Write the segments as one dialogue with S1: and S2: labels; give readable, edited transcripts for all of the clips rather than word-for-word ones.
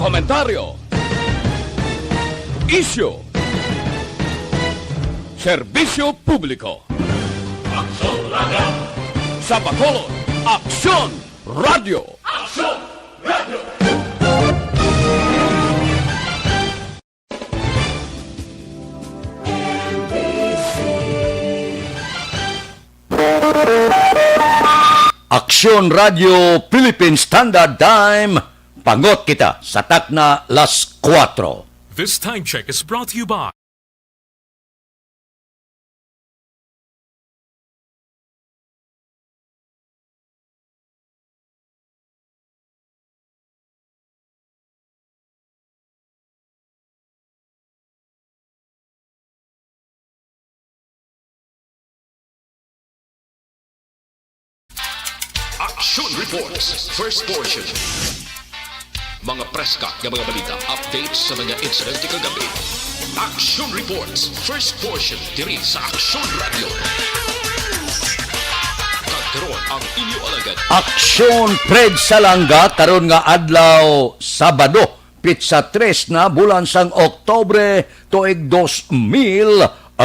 S1: komentaryo, isyu, serbisyo publiko. Aksyon Radio! Sa Bacolod, Aksyon Radio! Aksyon Radio!
S2: Aksyon Radio Philippine Standard Time, pangot kita sa takna las 4.
S3: This time check is brought to you by
S4: Action Reports, first portion. Mga preska ng mga balita, updates sa mga insidente kagabi. Action Reports, first portion, diri sa Action Radio. Kagkaroon ang inyo alagad.
S2: Aksyon Fred Salanga karon nga adlaw Sabado, Pitsa 3 na bulan sang Oktobre tuig 2020.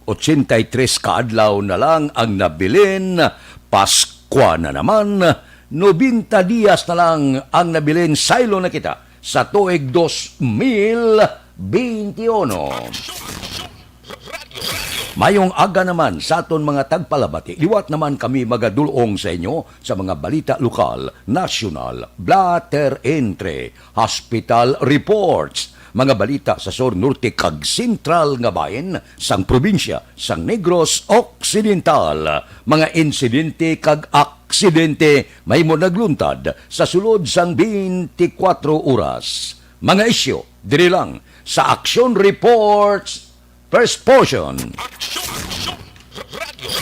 S2: 83 ka adlaw na lang ang nabilin, Paskwa na naman, 90 dias na lang ang nabilin saylo na kita sa tuig 2021. Mayong aga naman sa aton mga tagpalabati, liwat naman kami magadulong sa inyo sa mga balita lokal, national, blatter entry, hospital reports, mga balita sa Sur Norte kag Sentral nga bayan sang probinsya sang Negros Occidental, mga insidente kag aksidente may mo nagluntad sa sulod sang 24 oras. Mga isyu diri lang sa Action Reports first portion.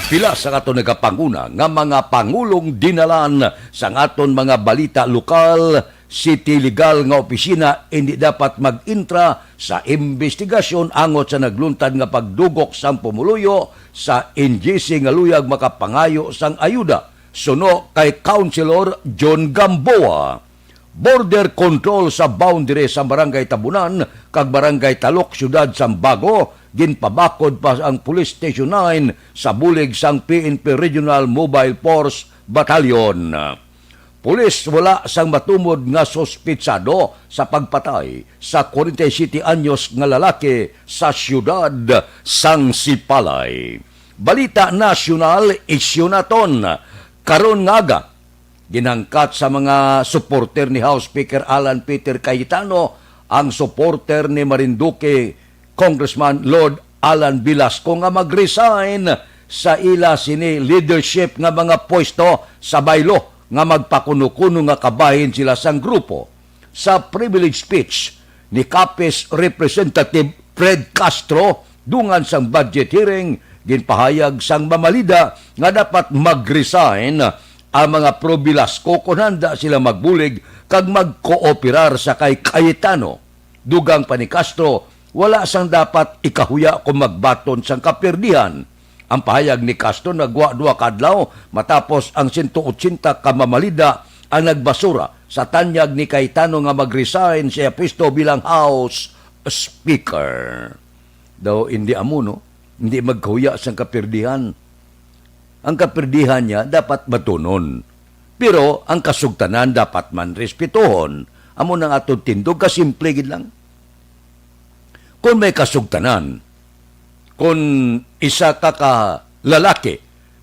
S2: Pila sa aton nagapanguna nga mga pangulong dinalan sa aton mga balita lokal, city legal nga opisina hindi dapat mag-intra sa investigasyon angot sa nagluntad nga pagdugok sang pumuluyo sa NGC nga luyag makapangayo sang ayuda suno kay Councilor John Gamboa. Border control sa boundary sa Barangay Tabunan kag Barangay Talok, Syudad Sambago, ginpabakod pa ang Police Station 9 sa bulig sang PNP Regional Mobile Force Battalion. Pulis wala sang matumod nga sospitsado sa pagpatay sa 47 anyos nga lalaki sa siyudad sang Sipalay. Balita nasyonal, isyu naton. Karon nga ginangkat sa mga supporter ni House Speaker Alan Peter Cayetano ang supporter ni Marinduque Congressman Lord Alan Velasco nga mag-resign sa ila sini leadership nga mga pwesto sa baylo nga magpakuno-kuno nga kabahin sila sang grupo. Sa privilege speech ni Capiz Representative Fred Castro dungan sang budget hearing, ginpahayag sang mamalida nga dapat mag-resign ang mga pro-Velasco kung handa sila magbulig kag magkooperar sa kay Cayetano. Dugang pa ni Castro, wala sang dapat ikahuya kung magbaton sang kapirdihan. Ang pahayag ni Castro nagwa-duwa kadlaw matapos ang 180 ka mamalida ang nagbasura sa tanyag ni Cayetano nga mag-resign siya pwesto bilang House Speaker. Daw hindi amuno, hindi magkahuya sang kapirdihan. Ang kapirdihan niya dapat matunon. Pero ang kasugtanan dapat man respetuhon. Amo nang atong tindog kasimple gid lang. Kung may kasugtanan, kung isa ka lalaki,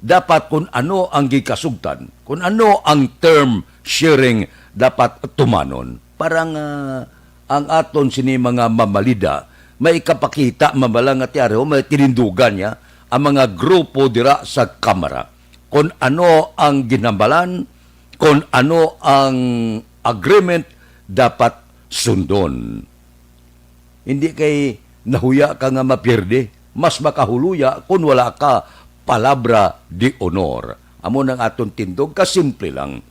S2: dapat kung ano ang gikasugtan, kung ano ang term sharing dapat tumanon. Parang ang aton sini mga mamalida, may kapakita mamalang at yaro, may tinindugan niya, ang mga grupo dira sa Kamara. Kung ano ang ginambalan, kung ano ang agreement, dapat sundon. Hindi kay nahuya ka nga mapirde, mas makahuluya kung wala ka palabra di honor. Amo nang aton tindog, kasimple lang.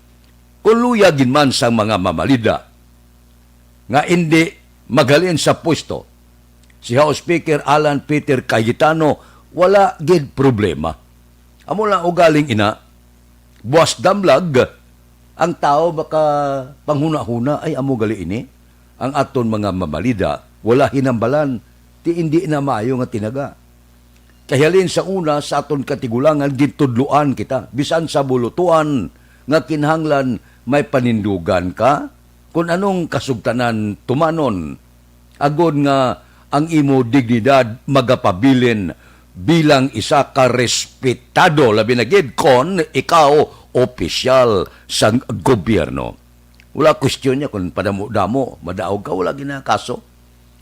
S2: Kung luyagin man sa mga mamalida, nga hindi magalin sa pwesto, si House Speaker Alan Peter Cayetano, wala gid problema. Amo lang ugaling ina, buwas damlag Ang tao baka panghuna-huna ay amo gali ini. Ang aton mga mamalida, wala hinambalan, ti hindi na maayo nga tinaga. Kahalin sa una, sa aton katigulangan, gintudluan kita. Bisan sa bulutuan, nga kinahanglan may panindugan ka, kung anong kasugtanan tumanon. Agod nga ang imo dignidad magapabilin bilang isa ka respetado, labi na gid kon ikaw opisyal sa gobyerno. Wala question niya kung padamo-damo, madaog ka, wala ginakaso.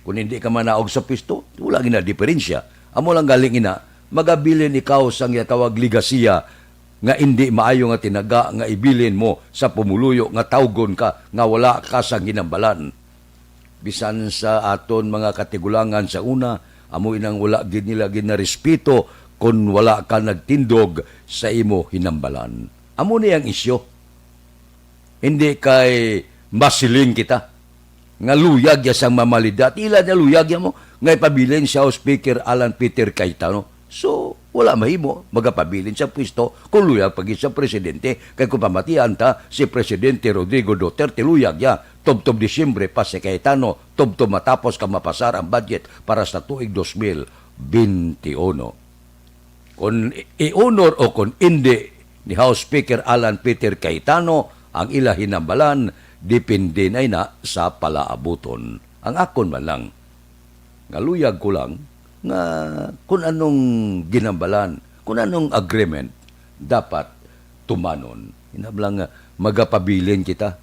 S2: Kung hindi ka manaog sa pisto, wala gina diferensya. Amo lang galing ina, magabilin ikaw sang yatawag ligasiya nga hindi maayo nga tinaga nga ibilin mo sa pumuluyo nga tawgon ka nga wala ka sa ginambalan. Bisan sa aton mga katigulangan sa una, amo inang wala gid nila ginarespeto kung wala ka nagtindog sa imo hinambalan. Amo ni ang isyo. Hindi kay masiling kita nga luyag ya sang mamalida. Tila na luyag ya mo nga ipabilin siya o Speaker Alan Peter Cayetano. So, wala mahimo magapabilin sa pwesto kung luyag pagi sa presidente. Kay kung pamatian ta, si Presidente Rodrigo Duterte luyag ya. Tubtob Disyembre pa si Cayetano, tubtob matapos ka mapasar ang budget para sa tuig 2021. Kung i-honor o kung hindi ni House Speaker Alan Peter Cayetano, ang ila hinambalan, depende na sa palaabuton. Ang akon man lang, ngaluyag ko lang, nga kung anong ginambalan, kung anong agreement, dapat tumanon. Hinablang magapabilin kita,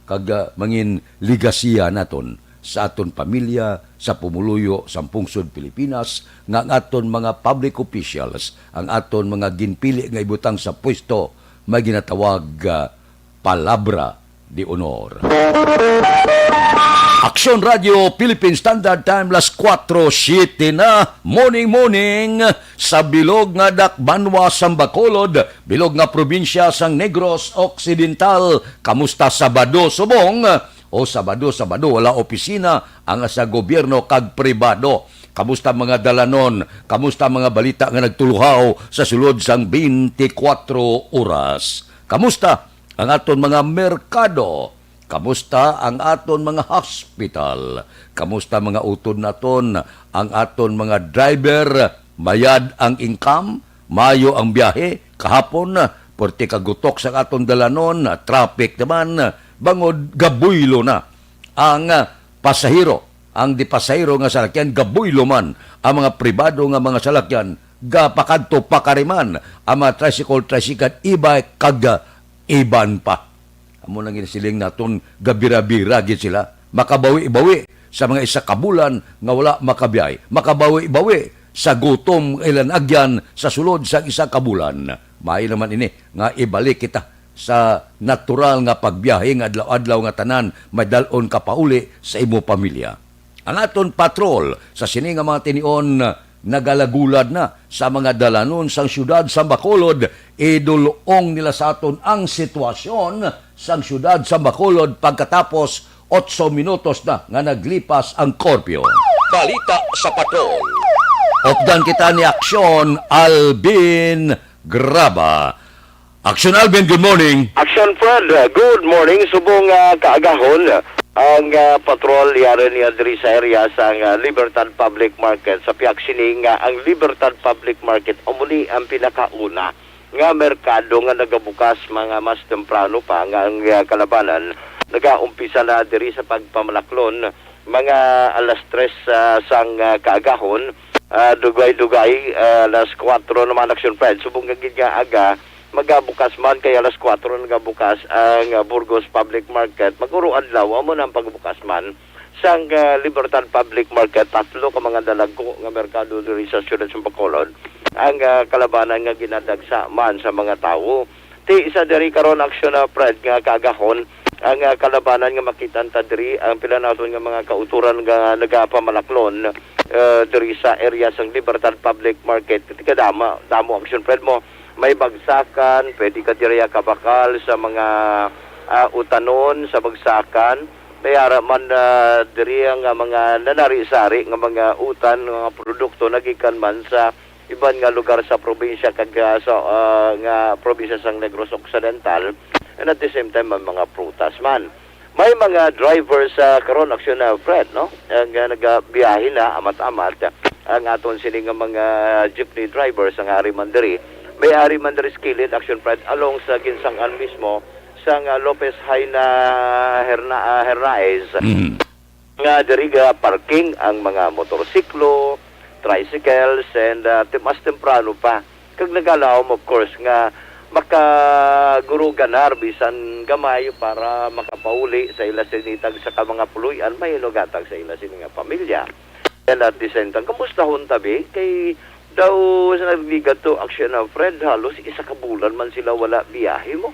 S2: kag mangin ligasiya naton sa aton pamilya, sa pumuluyo sa pungsod Pilipinas, nga ang aton mga public officials, ang aton mga ginpili nga ibutang sa pwesto, may ginatawag palabra de honor. Aksyon Radio Philippine Standard Time las 4:07 na morning sa bilog nga Dakbanwa sang Bacolod, bilog nga probinsya sang Negros Occidental. Kamusta Sabado subong? O Sabado wala opisina ang sa gobyerno kag pribado. Kamusta mga dalanon? Kamusta mga balita nga nagtuluhaw sa sulod sang 24 oras? Kamusta ang aton mga merkado? Kamusta ang aton mga hospital? Kamusta mga utod naton? Ang aton mga driver? Mayad ang income? Mayo ang biyahe? Kahapon, porte kagutok sa aton dalanon, traffic naman, bangod gabuylo na ang pasahero. Ang di pasahero nga salakyan, gabuylo man. Ang mga pribado nga mga salakyan, gapakadto pakariman. Ang mga tricycle, e-bike, iban pa. Amo nang ginasiling naton gabira-bira gid sila. Makabawi-bawi sa mga isa kabulan nga wala makabiyay. Makabawi-bawi sa gutom ilan agyan sa sulod sa isa kabulan. May naman ini nga ibalik kita sa natural nga pagbiyahe nga adlaw-adlaw nga tanan may dalon ka pauli sa imo pamilya. Ang aton patrol sa sini nga mga tinion nagalagulad na sa mga dalanon sang syudad sa Bacolod, idulong nila sa aton ang sitwasyon sang syudad sa Bacolod pagkatapos 8 minutos na nga naglipas ang korpyo. Balita sa patrol. Opdan kita ni Aksyon Alvin Graba. Aksyon Alvin, good morning.
S5: Action Fred, good morning. Subong kaagahon ang patrol yari niya diri sa area sa Libertad Public Market sa piyak sining ang Libertad Public Market umuli ang pinakauna nga merkado nga nagabukas mga mas temprano pa nga ang kalabanan nagaumpisa na diri sa pagpamalaklon mga alas 3 sang kaagahon dugay-dugay alas 4 naman Action Fred subong gid nga aga magabukas man kay alas 4 nagabukas ang Burgos Public Market. Maguro adlaw mo nang pagbukas man sang Libertad Public Market. Tatlo ka mga dalago nga merkado diri sa siyudad sa Bacolod. Ang kalabanan nga ginadagsa man sa mga tawo. Ti isa diri karon aksyon na Fred nga kagahon ang kalabanan nga makitan ta diri ang pila naton nga mga kauturan nga nagapamalaklon diri sa area sang Libertad Public Market. Kadama damo aksyon Fred mo may bagsakan, pwede ka diriya kabakal sa mga utanon sa bagsakan. Mayara man diriya nga mga nanari-sari nga mga utan, nga produkto nagikan man sa iban nga lugar sa probinsya kag sa nga probinsya sang Negros Occidental. and at the same time may mga prutas man. May mga drivers sa karon aksyon na Fred, no? Ang nagabiyahe na amat-amat ang aton sining mga jeepney drivers ang ari mandiri. May ari mandiri skilled action Fred along sa ginsangan mismo sa Lopez High na Hernaez. Nga diri parking ang mga motorsiklo, tricycles, and mas temprano pa. Kag nagalawom of course nga makaguruganar bisan gamay para makapauli sa ila sinitag sa mga puluyan may inugatag sa ila sining pamilya. And at the same time, kamusta hon tabi kay daw sa nagbigat to action of Fred halos isa ka bulan man sila wala biyahe mo.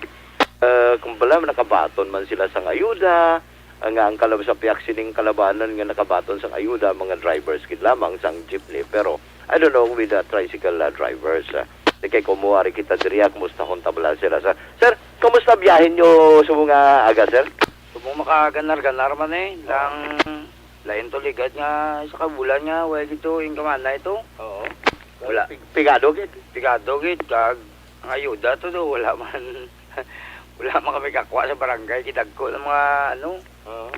S5: Kung pala nakabaton man sila sa ayuda, ang sa piyak sining kalabanan nga nakabaton sa ayuda mga drivers kid lamang sang jeepney, pero I don't know with the tricycle drivers. Kay kumuwari kita diriya, kumusta kung tabla sila. Sir, kumusta biyahin nyo sa mga aga, sir?
S6: Subong makaganar-ganar man lang lain to ligad nga sa kabulan nga, wala dito yung kamana ito.
S5: Oo.
S6: Wala.
S5: Pigado, gid.
S6: Pigado gid, kag ang ayuda to do, wala man, wala man kami kakwa sa barangay, kitagko ng mga
S5: Oo.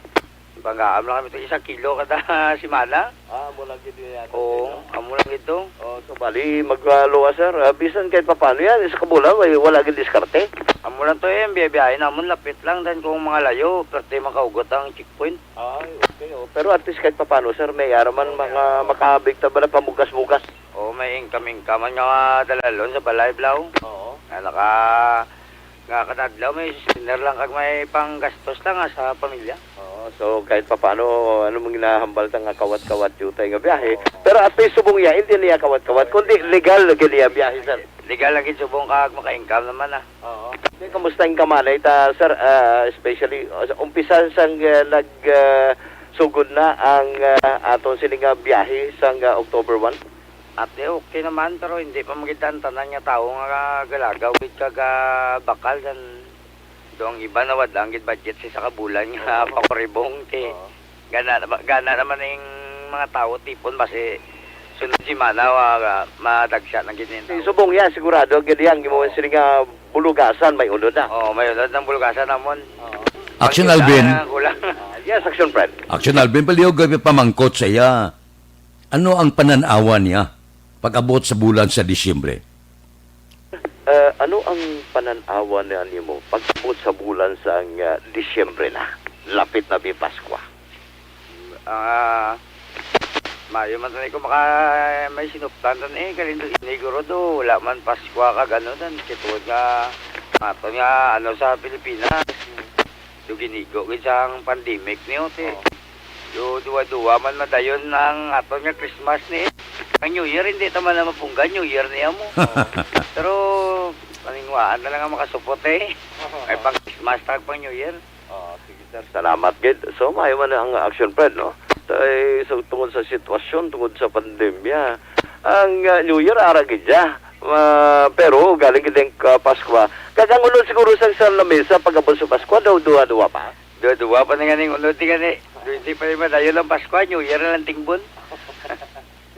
S6: banggaam lang kami ito, 1 kilo kada simana.
S5: Mula gid yan.
S6: Oo, amo lang ito.
S5: So bali, magluwa, sir. Bisan kahit papano yan, sa kabulan, wala gid diskarte.
S6: Amo lang to biyahe namon lapit lang, dan kung mga layo, pwede makaugot ang checkpoint.
S5: Ay, okay. Pero at least kahit papano, sir, may araman mga makabigta ba na pamugas-mugas?
S6: Oo, may income man nga dalalon sa balay blaw.
S5: Oo.
S6: Nga kanadlaw may sinner lang kag may panggastos lang sa pamilya.
S5: Oo, so kahit papano, ano mong ginahambal nga kawat-kawat yutay nga biyahe. Pero at least subong niya, hindi niya kawat-kawat, kundi legal lagi niya biyahe, sir.
S6: Legal lagi subong kag maka-income naman
S5: Oo. Kamusta yung kamanay ta, sir, especially, umpisa sang sugod na ang aton sining biyahe sang October 1?
S6: Ate, okay naman, pero hindi pa magitan tanan nga tao nga galagaw gid kag bakal dan doang iba na wadang gid budget sa kabulan nga pakuribong ti gana naman ning mga tao tipon base sunod si mana madagsa ng gid
S5: Subong yan, sigurado, ganyan, gimuwan sila nga bulugasan, may unod na.
S6: Oh, may unod ng bulugasan namon.
S2: Action Alvin.
S5: Yes, Action Fred.
S2: Action Alvin, palihog gabi pamangkot sa iya. Ano ang pananawa niya pag-abot sa bulan sa Disyembre?
S5: Ano ang pananawa niya mo pag-abot sa bulan sa Disyembre na? Lapit na bi Paskwa.
S6: Mayo man tanay ko may sinuptan tan kalindo iniguro do wala man Paskwa ka gano'n kitod nga ato nga sa Pilipinas do ginigo isang pandemic niyo te do duwa man madayon ang ato nga Christmas ni ang New Year hindi ta man na mapunggan New Year niya mo pero paningwaan na lang ang makasupot ay pang Christmas tag pang New Year.
S5: Sige sir, salamat gid. So mayo man ang Action Fred, no? Tay so tungod sa sitwasyon, tungod sa pandemya, ang New Year ara gid ya. Pero galing gid ang Paskwa. Kagang unod siguro sa lamesa pag-abot sa Paskwa daw duwa pa.
S6: Duwa pa na nga ning unod di gani. Hindi pa rin madayon ang Paskwa, New Year na lang tingbon.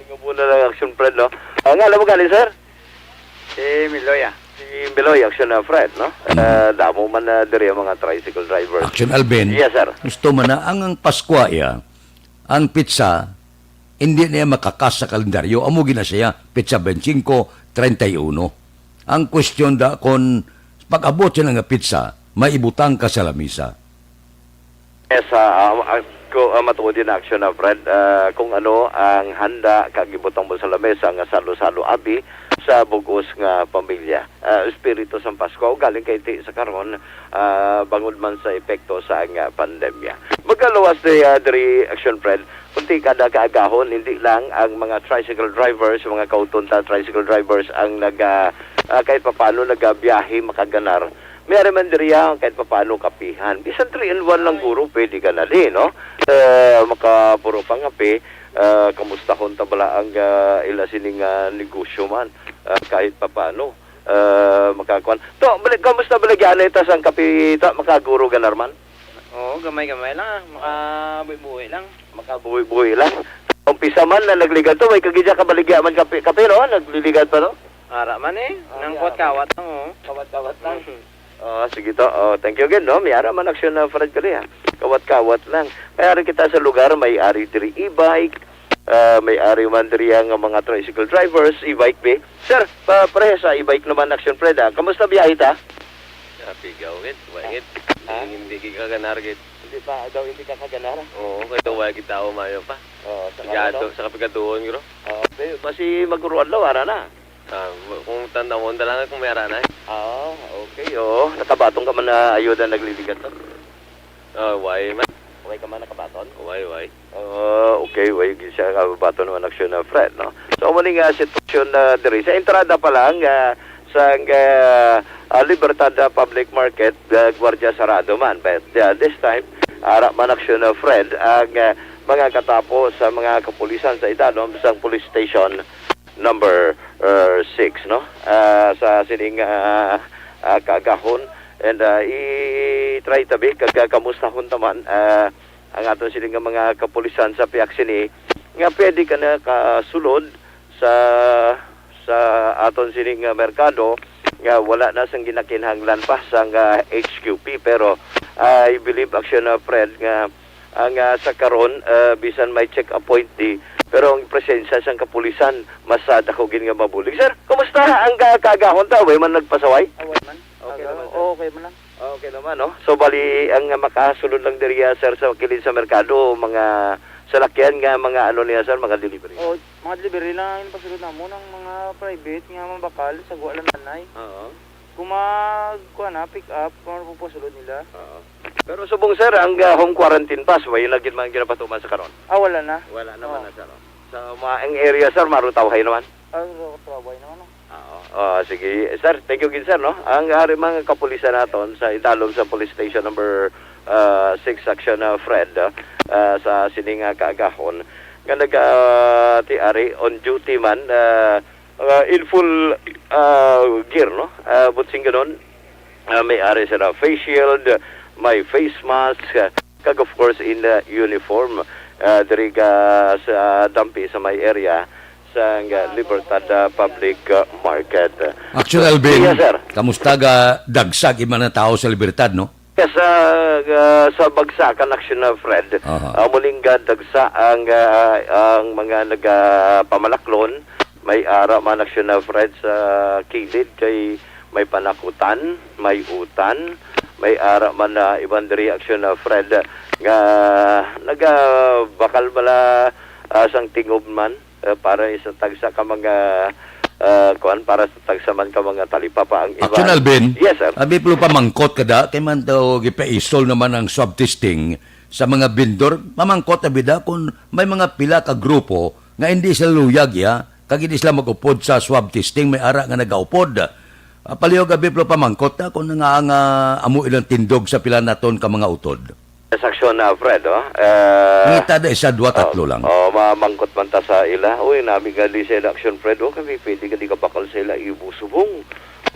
S5: Tingnan muna lang Action Fred, no? Ang alam mo galing sir?
S6: Si Miloya.
S5: Si Beloy, Action Fred, no? Damo man na diri ang mga tricycle drivers.
S2: Action Alvin.
S5: Yes, sir.
S2: Gusto man na ang Paskwa ya, ang pizza, hindi niya makakas sa kalendaryo. Amo gina siya, pizza 25, 31. Ang question da, kung pag-abot siya ng pizza, maibutang ka sa lamisa.
S5: Yes, matuod din Action Fred. Kung ano ang handa kagibutang mo sa lamesa nga salo-salo abi sa bugos nga pamilya. Espiritu sa Pasko galing kay ti sa karon bangod man sa epekto sa nga pandemya. Magkaluwas diri Action Fred. Kunti kada kaagahon hindi lang ang mga tricycle drivers, mga kautunta tricycle drivers ang kahit papaano nagabiyahe makaganar. Mayroon man diriya kahit papaano kapihan. Bisan 3-in-1 lang guro, pwede ka na din, no? Makapuro pang kape, kamusta kung tabala ang ila sining negosyo man, kahit papaano. Makakuan. Kamusta balagyan ito sa kape ito? Makaguro ganar man?
S6: Oo, gamay-gamay lang. Makabuhi-buhi lang.
S5: Makabuhi-buhi lang. Umpisa man na nagligad to, may kagidya kabaligya man kape, no? Nagliligad pa, no?
S6: Ara man nang kuwat-kawat lang,
S5: Kawat-kawat lang. Sige to. Thank you again, no? May ara man aksyon na Fred Kali, ha? Kawat-kawat lang. May ari kita sa lugar, may ari diri e-bike, may ari man diri ang mga tricycle drivers, e-bike be. Sir, pareha sa e-bike naman aksyon Fred, ha? Kamusta biyahe ta?
S7: Pigaw git, wait. Hindi ka ganar git.
S5: Hindi pa daw hindi ka kaganara.
S7: Oo, kaya wala kita o mayo pa.
S5: Sa
S7: Pigado, sa kapigatuon gro.
S5: Masi magruan law ara na.
S7: Kung tanda mo, lang kung may arana.
S5: Okay. Nakabatong ka man na ayuda nagliligat to.
S7: Why man?
S5: Okay ka man nakabaton?
S7: Why?
S5: Okay, siya kabaton naman aksyon na Fred, no? So, muli nga sitwasyon na diri. Sa entrada pa lang, sa Libertad Public Market, Guardia Sarado man. But this time, ara man aksyon na Fred, ang mga katapo sa mga kapulisan sa Idalom, sa police station number 6, no? Sa sining kagahon. And i-try tabi, kakamustahon taman, ang aton sining mga kapulisan sa piaksini, nga pwede ka na kasulod sa aton sining merkado, nga wala na sang ginakinhanglan pa sang HQP. Pero I believe action na Fred nga ang sa karon bisan may check appointee pero ang presensya sang kapulisan mas dako gin nga mabulig. Sir, kumusta ang kagahon ta? Way man nagpasaway?
S6: Away man.
S5: Okay naman, sir.
S6: Okay man lang.
S5: Okay naman, no? So bali ang makasulod lang diri sir sa kilid sa merkado, mga salakyan nga mga ano niya sir, mga delivery.
S6: Mga delivery lang yung pasulod na mo ng mga private nga mabakal sa guwa lang nanay. Kung pick up, kung ano po pasulod nila.
S5: Pero subong sir, ang home quarantine pass, way lagin man ginapatuman sa karon.
S6: Wala na.
S5: Wala naman na sir. Sa maang area sir, marutawhay naman.
S6: Trabay naman.
S5: Sige. Sir, thank you sir, no? Ang mga kapulisan naton sa Italom sa police station number 6 section Fred sa sining kaagahon nga nag-tiari on duty man in full gear, no? Butsing ganon, may ari sila face shield, may face mask, kag of course in the uniform diri sa dampi sa may area sa Libertad Public Market.
S2: Action Alvin,
S5: Yes, sir.
S2: kamusta ga dagsag iman na tao sa Libertad, no?
S5: Yes, sa bagsakan action na Fred,
S2: Aha.
S5: muling dagsa ang mga nagpamalaklon, may ara man action na Fred sa kilid kay may panakutan, may utan, may ara man na ibang diri action na Fred nga nagabakal bala sang tingob man para sa tagsa ka mga para sa tagsa man ka mga talipapa ang iba.
S2: Action Alvin,
S5: Yes, sir.
S2: abi plo pamangkot kada kay man daw gipaisol naman ang swab testing sa mga vendor. Pamangkot abi da kung may mga pila ka grupo nga hindi sila luyag ya, kag hindi sila mag-upod sa swab testing, may ara nga nagaupod. Palihog abi plo pamangkot ta kung nga ang amo ilang tindog sa pila naton ka mga utod.
S5: Saksyon na Fred,
S2: Ngita da isa dua tatlo lang.
S5: mamangkot man ta sa ila. Uy, namin nga di sa action Fred, kami pwede ka di kabakal sa ila ibusubong.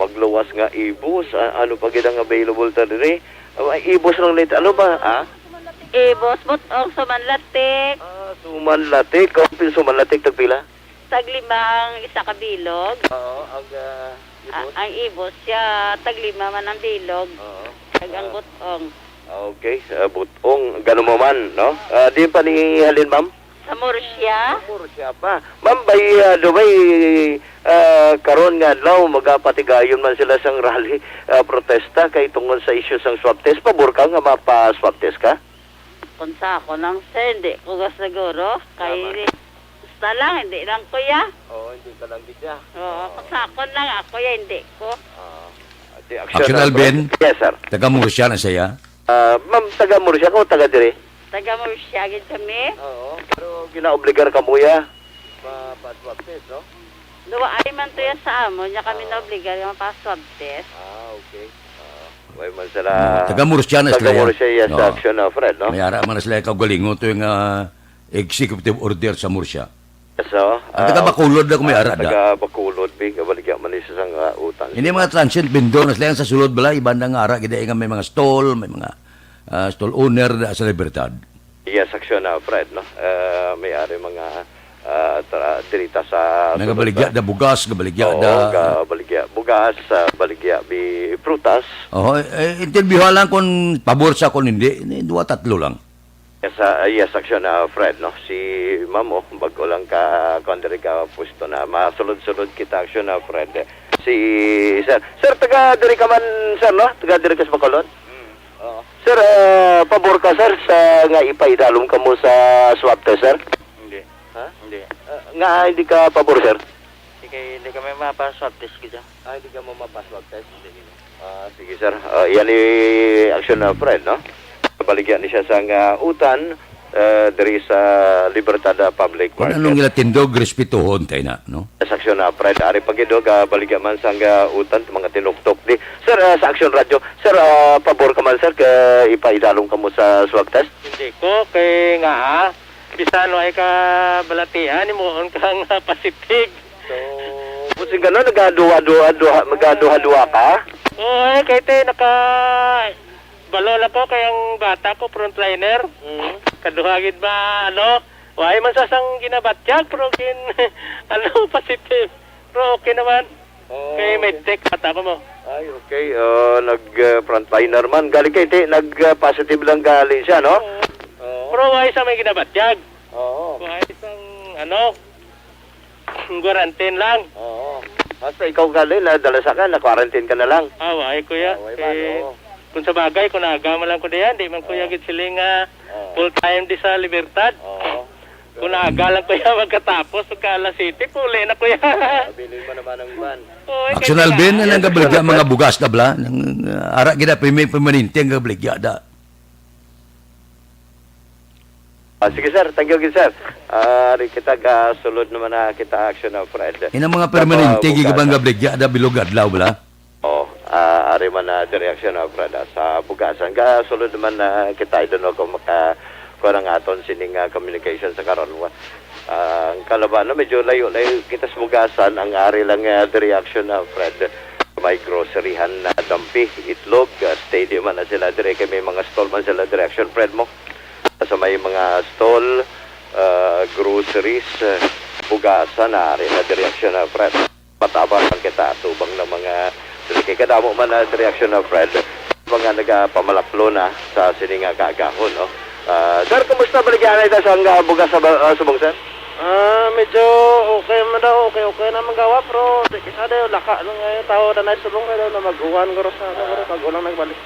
S5: Magluwas nga ibus. Ano pa gina nga available ta din ibus lang nito. Ano ba,
S8: Ibos, butong, sumanlatik,
S5: Sumanlatik. Kapil sumanlatik, tagpila?
S8: taglimang isa ka bilog. Ang ibos siya, taglima man ang bilog. Tag ang butong.
S5: Okay, butong. Ganun mo man, no? Di pa ni halin, ma'am?
S8: Sa Murcia,
S5: Puro siya pa. Ma'am, dumay karon nga law, magapatigayon man sila sang rally protesta kay tungkol sa issue sang swab test. Pabor ka nga mapa-swab test ka?
S8: kung sa ako lang sir, hindi ko ga siguro. Kay basta lang, hindi lang kuya.
S5: Hindi ka lang gitya.
S8: Oo, kung sa ako lang, ako ya, hindi ko.
S2: Action Alvin,
S5: Yes, sir.
S2: taga Murcia na siya.
S5: Ma'am, taga Murcia ko, taga dire?
S8: Taga Murcia, gid kami.
S5: Oo, pero ginaobligar ka mo ya. Pa-swab test, no?
S8: Duwa ay man to ya sa amo, niya kami naobligar yung pa-swab test.
S5: Okay. May man sila...
S2: Taga Murcia na sila.
S5: Taga Murcia, yes,
S2: No.
S5: action na, Fred, no?
S2: May ara man na sila kaugalingon to yung executive order sa Murcia.
S5: So,
S2: Ang taga Bacolod na kung may ara da.
S5: taga Bacolod, bing, kabaligyan man isa sang utang.
S2: Hindi mga transient vendor na sila sa sulod bala, ibanda nga ara, kaya nga may mga stall, may mga stall owner da sa Libertad.
S5: Yes, action na, Fred, no? May ari mga dirita sa
S2: Nagabaligya da bugas, gabaligya
S5: Oo,
S2: da...
S5: baligya bugas, baligya bi prutas.
S2: Oh, interview lang kung pabor sa kung hindi. 2-3 lang.
S5: Yes, action na Fred, no? Si Mamo, bago lang ka kondiri ka puesto na masulod-sulod kita action na Fred. Si Sir, taga diri ka man, Sir, no? Taga diri ka sa Bacolod?
S6: Oo.
S5: Sir, pabor ka, Sir, sa nga ipaidalom ka mo sa swab test, Sir?
S6: Hindi.
S5: Ha?
S6: Hindi.
S5: Nga hindi ka pabor, Sir?
S6: Hindi kami mapaswab test kita.
S5: Hindi ka mo mapaswab test? Sige, Sir. Yan action na Fred, no? Baligyan ni siya sa nga utan diri sa Libertad Public
S2: Kung
S5: Market.
S2: anong nila tindog, respetuhon tayo na, no?
S5: Sa aksyon na Fred, ari pagidog baligyan man sa nga utan mga tinuktok di. Sir, sa aksyon radyo, Sir, pabor ka man, Sir, ka ipaidalong ka mo sa swab test?
S7: Hindi ko, kay nga, bisano ay ka balatian, imuon kang Pacific.
S5: So, busin gano'n, magaduha-duha ka?
S7: Oo, kay te, balol ako, kay ang bata ko, frontliner. Kaduhagid ba, why man sasang ginabatyag, pero Pacific. Pero okay naman. Kay medtech, bata ko mo.
S5: Ay, okay. Nag-frontliner man. Galing kay te, nag-positive lang gali siya, no?
S7: Pero why sa may ginabatyag?
S5: Oo.
S7: Why isang, quarantine lang.
S5: Oo. Basta ikaw gali, nadala sa ka, na-quarantine ka na lang.
S7: Why, kuya?
S5: Why man, oo.
S7: Kung sa bagay, kung naagama lang ko diyan, di man kuya git siling full-time di sa Libertad.
S5: Oo.
S7: Kung naaga lang kuya magkatapos, pagka alas City, puli na kuya.
S5: Bilhin mo naman ang van.
S2: Aksyonal Ben na lang gabaligya mga bugas na bla. Ara gina permanente ang gabaligya da.
S5: Sige, Sir. Thank you, Sir. Kita sulod naman na kita action na Fred.
S2: Ina mga permanente gigabang gabaligya da bilog adlaw bla.
S5: Ari man na direksyon na Fred sa bugasan. Sulod naman na kita idon ko kurang aton sining communication sa karon. Ang kalaban na medyo layo-layo kita sa bugasan. Ang ari lang direksyon na Fred. May groceryhan na dampi, itlog, stadium man na sila dire kay may mga stall man sila direction Fred mo. Sa may mga stall, groceries, bugasan na rin na direksyon na Fred. Patabang lang kita, tubang ng mga kay kadamo man na direksyon na Fred. Mga nagapamalaplo na sa sininga kaagahon, no? Sir, kumusta baligyan na ito sa bugas sa subong, Sir?
S7: Medyo okay man daw, okay na magawa, pero isa daw laka nung tao na naisulong daw na mag-uwan garo sa pag ulang nagbalik.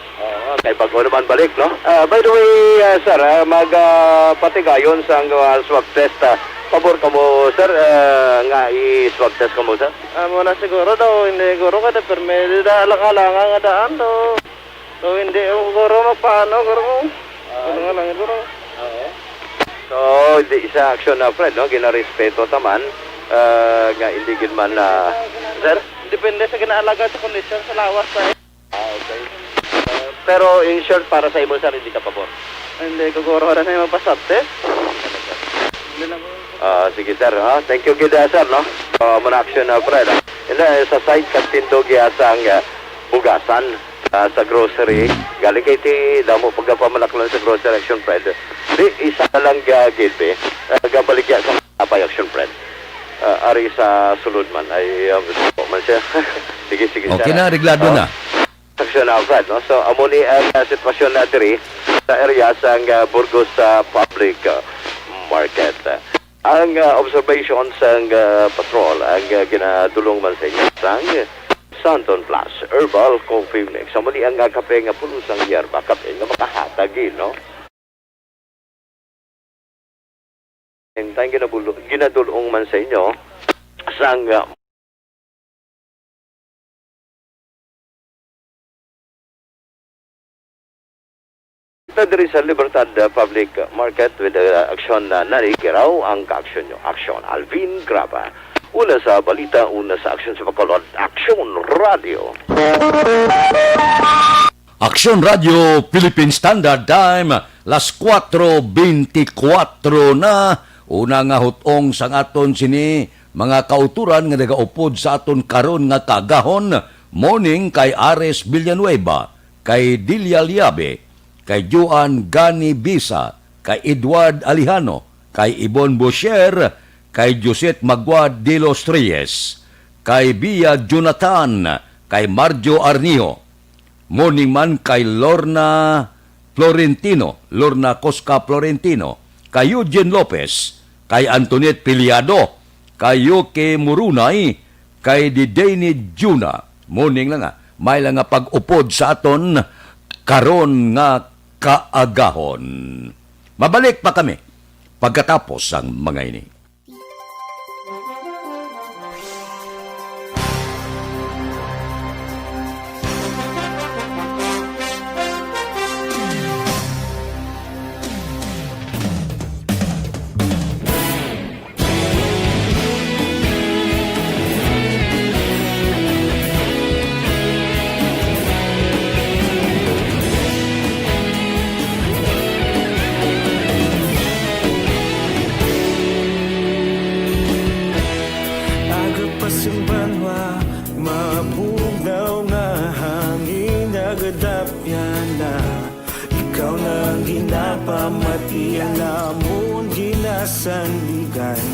S5: Kay pag naman balik, no? By the way, Sir, magpatigayon sa swab test. Pabor ka mo, Sir, nga i-swab test ka mo, Sir?
S7: Muna siguro daw, hindi siguro kada permedi da alang-alangan nga daan daw. So hindi siguro magpaano, siguro nga lang siguro.
S5: So, hindi isa action na Fred, no? Ginarespeto taman, nga hindi man na... Sir?
S7: Depende sa ginaalaga sa kondisyon sa lawas sa
S5: Okay. Pero in short, para sa imo, Sir, hindi ka pabor?
S7: hindi ko siguro na yung mapasab test. Hindi lang
S5: sige, Sir. Thank you, Sir, no? Muna action na Fred. Sa site kantindog ang bugasan sa grocery. Galing kay ti damo pagpamalaklan sa grocery action Fred. Di isa lang gilbe. Gabaligya sa apay action Fred. Ari sa sulod man ay man siya. sige,
S2: Okay na, reglado na.
S5: Action na Fred, no? So amuni ang sitwasyon na diri sa area sa Burgos Public Market. Ang observation sa patrol ang ginadulong man sa inyo sang Santon Plus Herbal Coffee Mix. Sa muli ang kape nga pulusang yerba, kape nga makahatagi, no? And tayong ginadulong man sa inyo sang diri sa Libertad Public Market with aksyon na narikiraw ang ka-aksyon nyo. Aksyon Alvin Graba. Una sa balita, una sa aksyon sa Bacolod. Aksyon Radio.
S2: Aksyon Radio Philippine Standard Time, las 4:24 na. Una nga hutong sang aton sini mga kauturan nga nagaupod sa aton karon nga kagahon. Morning kay Ares Villanueva, kay Dilia Liabe, kay Juan Gani Bisa, kay Edward Alihano, kay Ibon Bosher, kay Josette Magua de los Reyes, kay Bia Jonathan, kay Marjo Arnio. Morning man kay Lorna Cosca Florentino, kay Eugene Lopez, kay Antoinette Piliado, kay Yuki Murunay, kay Didane Juna. Morning lang nga, may lang nga pag-upod sa aton karon nga kaagahon. Mabalik pa kami pagkatapos ang mga ini.
S9: Agapasumbanwa, mapugnaw nga hangin agadapyan na. Ikaw nang ginapamatian namon ginasandigan.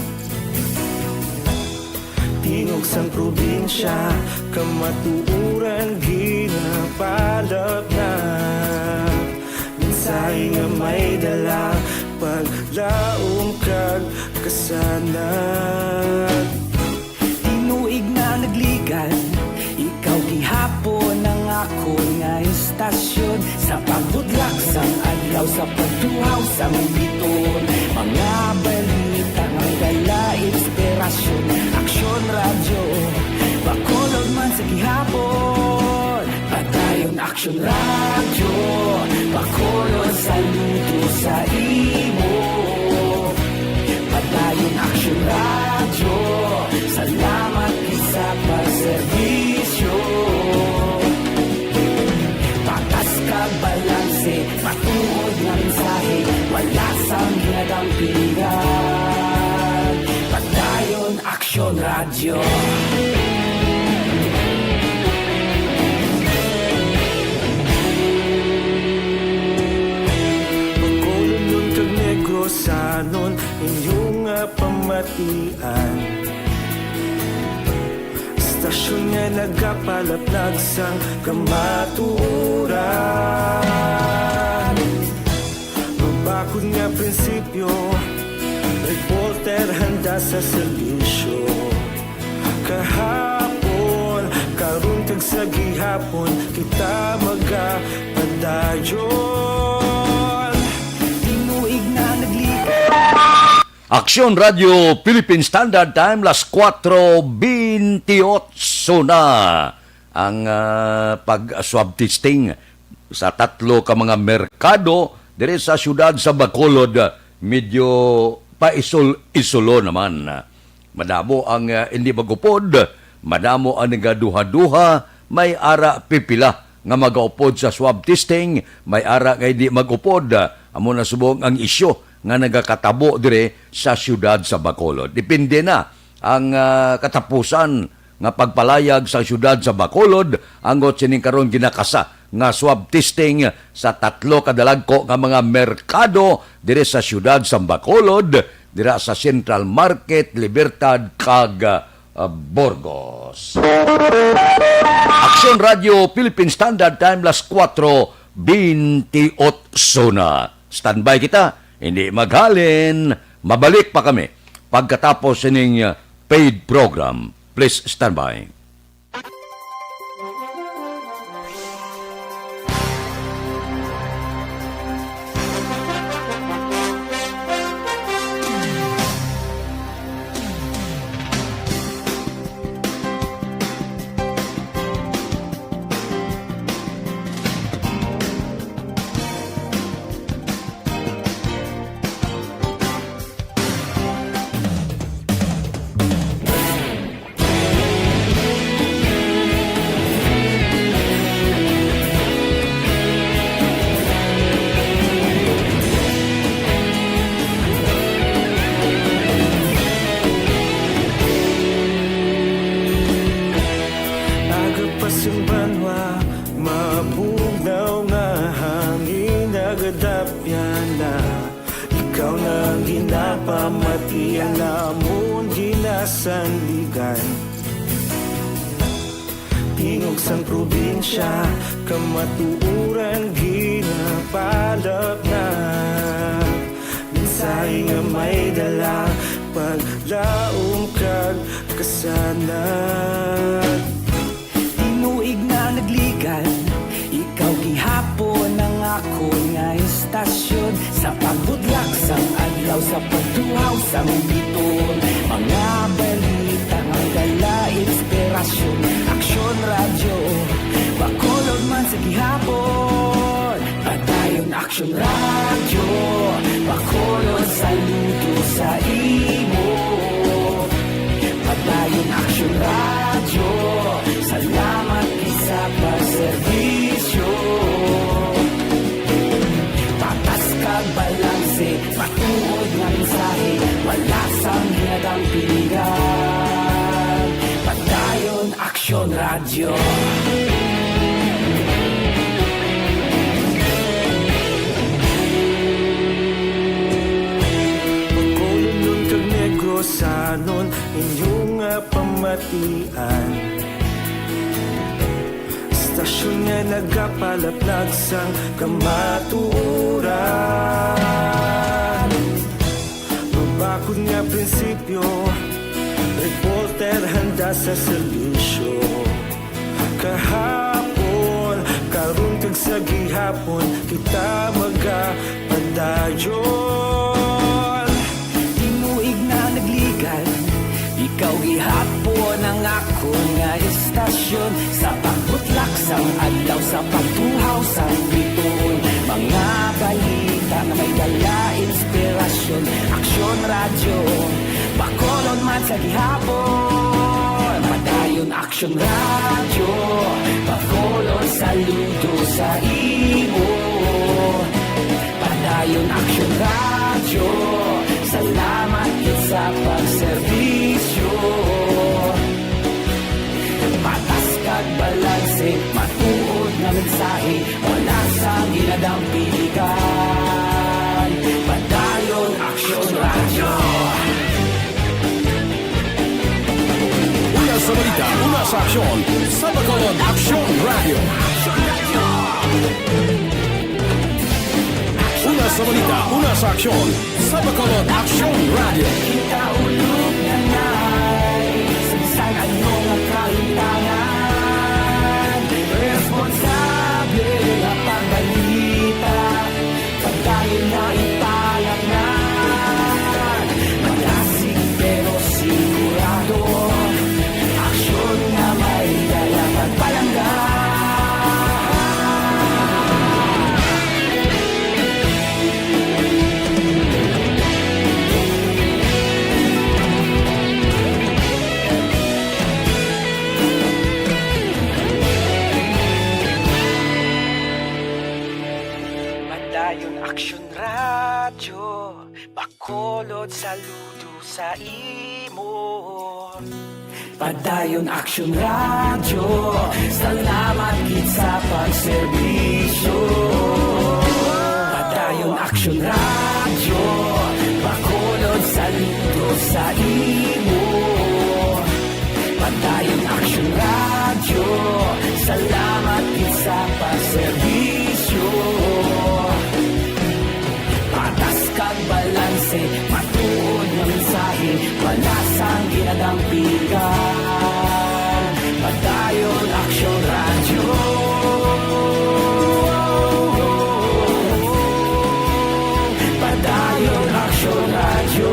S9: Tingog sang probinsya, kamatuuran ginapalap na. Minsay nga may dala, paglaong kag kasanat.
S10: Tinuig na nagligan, ikaw gihapon ang ako nga istasyon. Sa pagbudlak sang adlaw, sa pagduhaw sang biton. Mga balita nga gala, inspirasyon. Aksyon radyo, bakolod man sa gihapon. Padayon aksyon radyo, bakolod saludo sa imo. Padayon aksyon radyo, salamat isa pagserbisyo. Patas ka balanse, matuod ng mensahe, wala sang ginagampingan. Padayon aksyon radyo.
S9: Bacolod nun kag Negros sanon inyong pamatian. Istasyon nga nagapalaplag sang kamaturan. Mabakod nga prinsipyo, reporter handa sa serbisyo. Kahapon, karon kag sa gihapon, kita magapadayon.
S10: Tinuig na nagligan.
S2: Aksyon Radio Philippine Standard Time, las 4:28 na ang pag-swab testing sa 3 ka mga merkado dire sa syudad sa Bacolod. Medyo pa-isol-isolo naman. Madamo ang hindi magupod, madamo ang nagaduha-duha, may ara pipila nga magaupod sa swab testing, may ara nga hindi magupod. Amo na subong ang isyo nga nagakatabo dire sa syudad sa Bacolod. Depende na ang katapusan nga pagpalayag sa syudad sa Bacolod, angot sining karon ginakasa nga swab testing sa 3 kadalagko nga mga merkado dire sa syudad sa Bacolod, dire sa Central Market, Libertad kag Burgos. Aksyon Radio Philippine Standard Time, las 4:28 na. Standby kita. Hindi maghalin, mabalik pa kami pagkatapos sining paid program. Please stand by.
S9: ikaw nang ginapamatian namon ginasanligan. Tingog sang probinsya, kamatuuran ginapalap na. Minsay nga may dala, paglaom kag kasanag.
S10: Tinuig na nagligan, ikaw gihapon ang ako nga istasyon. Sa pagbudlak sang adlaw, sa pagtuhaw sang biton, mga balita nga dala inspirasyon. Aksyon radyo, bakolod man sa gihapon. Padayon aksyon radyo, bakolod saludo sa imo. Padayon aksyon radyo, salamat isa pa serbisyo. Patas kag balanse, matuod nga mensahe, wala sang hinagang piligan. Padayon aksyon radyo.
S9: Pagkulong nun kag negosanon, inyong nga pamatian. Stasyon nga nagapalaplag sang kamatuuran. Mabakod nga prinsipyo, reporter handa sa serbisyo. Kahapon, karon kag sa gihapon, kita magapadayon.
S10: Tinuig na nagligan, ikaw gihapon ang ako nga istasyon. Sa pagbutlak sang adlaw, sa pagtuhaw sang biton, mga balita na may dala inspirasyon. Aksyon radyo, bakolon man sa gihapon. Padayon aksyon radyo, bakolon saludo sa imo. Padayon aksyon radyo, salamat sa pagserbisyo. Patas kag balanse, matuod na mensahe, wala sang ginadang piligan. Padayon aksyon radyo.
S1: Una sa balita, una sa aksyon, sa Bacolod Aksyon Radio. Una sa balita, una sa aksyon, sa Bacolod Aksyon Radio.
S10: Kita ulog na na'y Sinsan ano nga kahintangan. Responsable na pagbalita, pagdayon na ipalag na. Magasig pero sigurado, aksyon na may dala pagpalanggan. Padayon aksyon radyo, bakolod saludo sa imo. Padayon aksyon radyo, salamat gid sa pagserbisyo. Padayon aksyon radyo, bakolod saludo sa imo. Padayon aksyon radyo, salamat gid sa pagserbisyo. Patas kag balanse, matuod nga mensahe, wala sang ginadang piligan. Padayon aksyon radyo. Padayon aksyon radyo.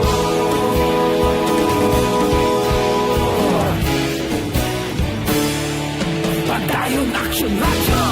S10: Padayon aksyon radyo.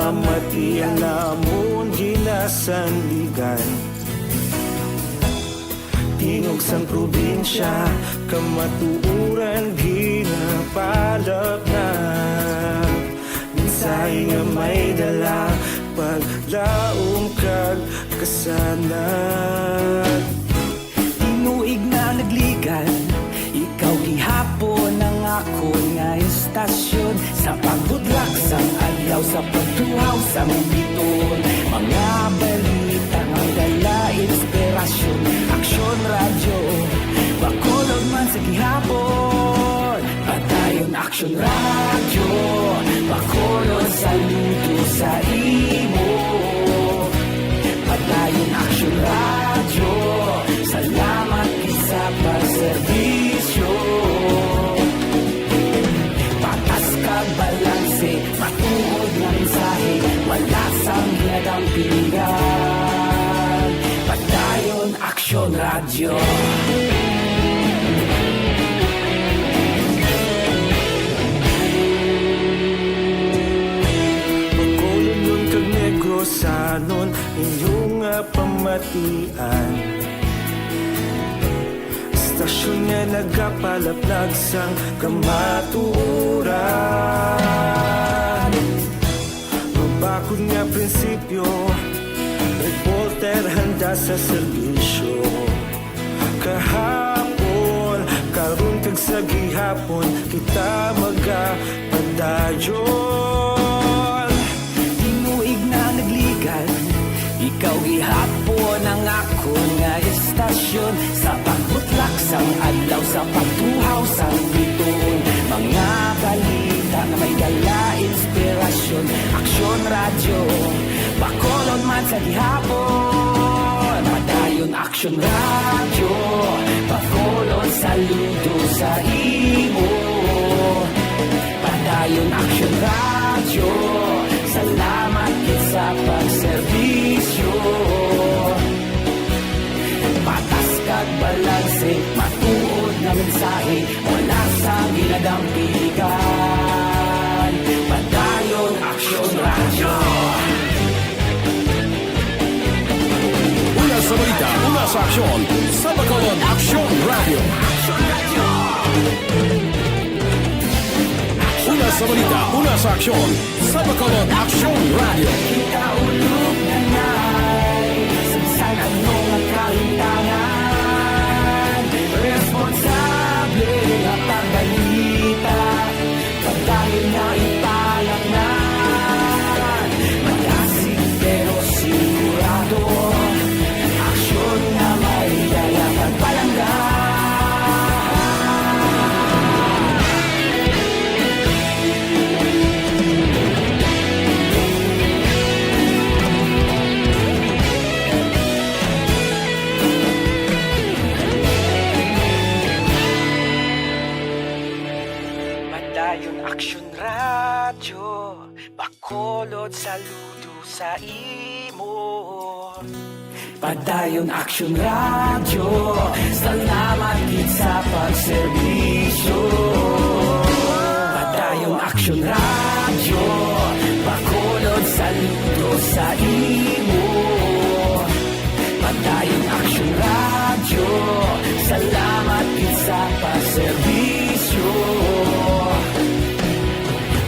S9: pamati namon ginasandigan. Tingog sang probinsya, kamatuuran ginapalap na. Minsay nga may dala, paglaom kag kasanat.
S10: Tinuig na nagligan, ikaw gihapon ang ako nga istasyon. Sa pagbudlak sang adlaw, sa pagtuhaw sa biton. Mga balita nga dala inspirasyon. Aksyon radyo, bakulog man sa gihapon. Padayon aksyon radyo, bakulog sa luto sa imo. Padayon aksyon radyo, salamat isa pa serbisyo. Patas kag balanse, matuod nga mensahe, wala sang ginadampingan. Padayon aksyon radyo.
S9: Pagkulong nun kag negrosanon, inyong pamatian. Stasyon nga nagapalaplag sang kamatuuran. Mabakod nga prinsipyo, reporter handa sa serbisyo. Kahapon, karon kag sa gihapon, kita magapadayon.
S10: Tinuig na nagligan, ikaw gihapon ang ako nga istasyon. Sa pagbutlak sang adlaw, sa pagtuhaw sang biton. Mga balita na may dala inspirasyon. Aksyon radyo, bakolon man sa gihapon. Padayon aksyon radyo, bakolon saludo sa imo. Padayon aksyon radyo, salamat sa pagserbisyo. Patas kag balanse, matuod na mensahe, wala sa ginadampingan. Padayon aksyon radyo.
S1: Una sa balita, una sa aksyon, sa Bacolod Aksyon Radio. Una sa balita, una sa aksyon, sa Bacolod Aksyon Radio.
S10: Kita ulog na ngay, sansan ang mga kalintangan. Responsable at pagbalita, pagdahil na ipalag na. Magasig pero sigurado, aksyon na may dala pagpalanggan. Padayon aksyon radyo, bakolod saludo sa imo. Padayon aksyon radyo, salamat gid sa pagserbisyo. Padayon aksyon radyo, bakolod saludo sa imo. Padayon aksyon radyo, salamat gid sa pagserbisyo.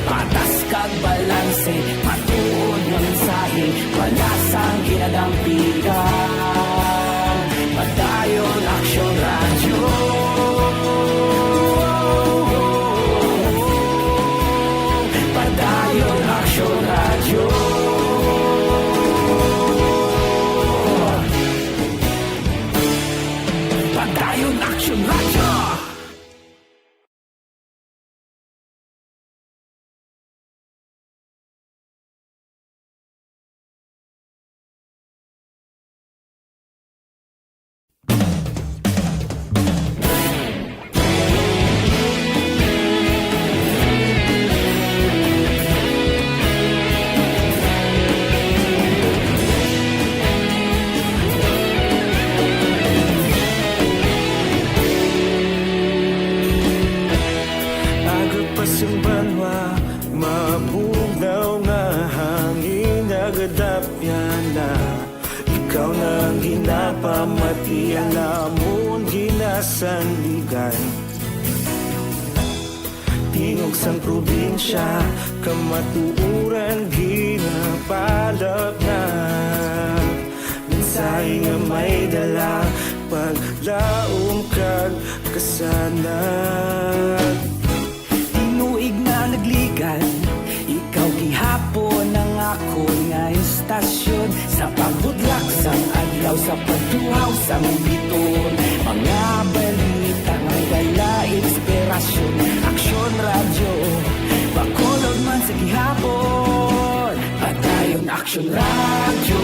S10: Patas kag balanse, matuod nga mensahe, wala sang ginadampingan. Padayon aksyon radyo. Padayon aksyon radyo. Padayon aksyon radyo.
S9: alamon ginasanligan. Tingog sang probinsya, kamatuuran ginapalap na. Minsay nga may dala, paglaom kag kasanag.
S10: Tinuig na nagligan, ikaw gihapon ang ako nga istasyon. Sa pagbudlak sang adlaw, sa pagtuhaw sang biton. Mga balita nga dala inspirasyon. Aksyon radyo, bakolod man sa gihapon. Patayon Aksyon Radyo.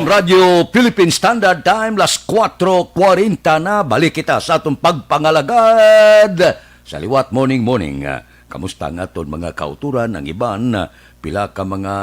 S2: Radio Philippine Standard Time, las 4:40 na. Balik kita sa atong pagpangalagad sa liwat morning. Kamusta nga aton mga kauturan ang iban na pila ka mga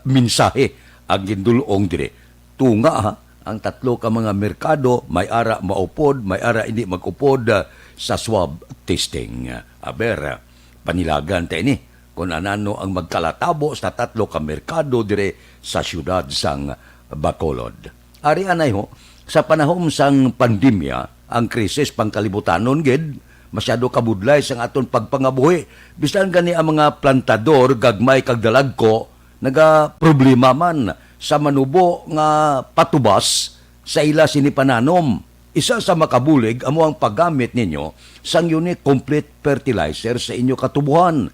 S2: mensahe ang gindulong dire. Tunga ha, ang tatlo ka mga merkado, may ara maupod, may ara hindi magupod sa swab testing. Aber, panilagan tayo ni kung anano ang magkalatabo sa tatlo ka merkado dire sa syudad sang Bacolod. Ari anay ho, sa panahon sang pandemya, ang krisis pangkalibutanon gid, masyado kabudlay sang aton pagpangabuhi. Bisan gani ang mga plantador, gagmay kag dalagko, naga problema man sa manubo nga patubas sa ila sinipananom. Isa sa makabulig amo ang paggamit ninyo sang unique complete fertilizer sa inyo katubuhan.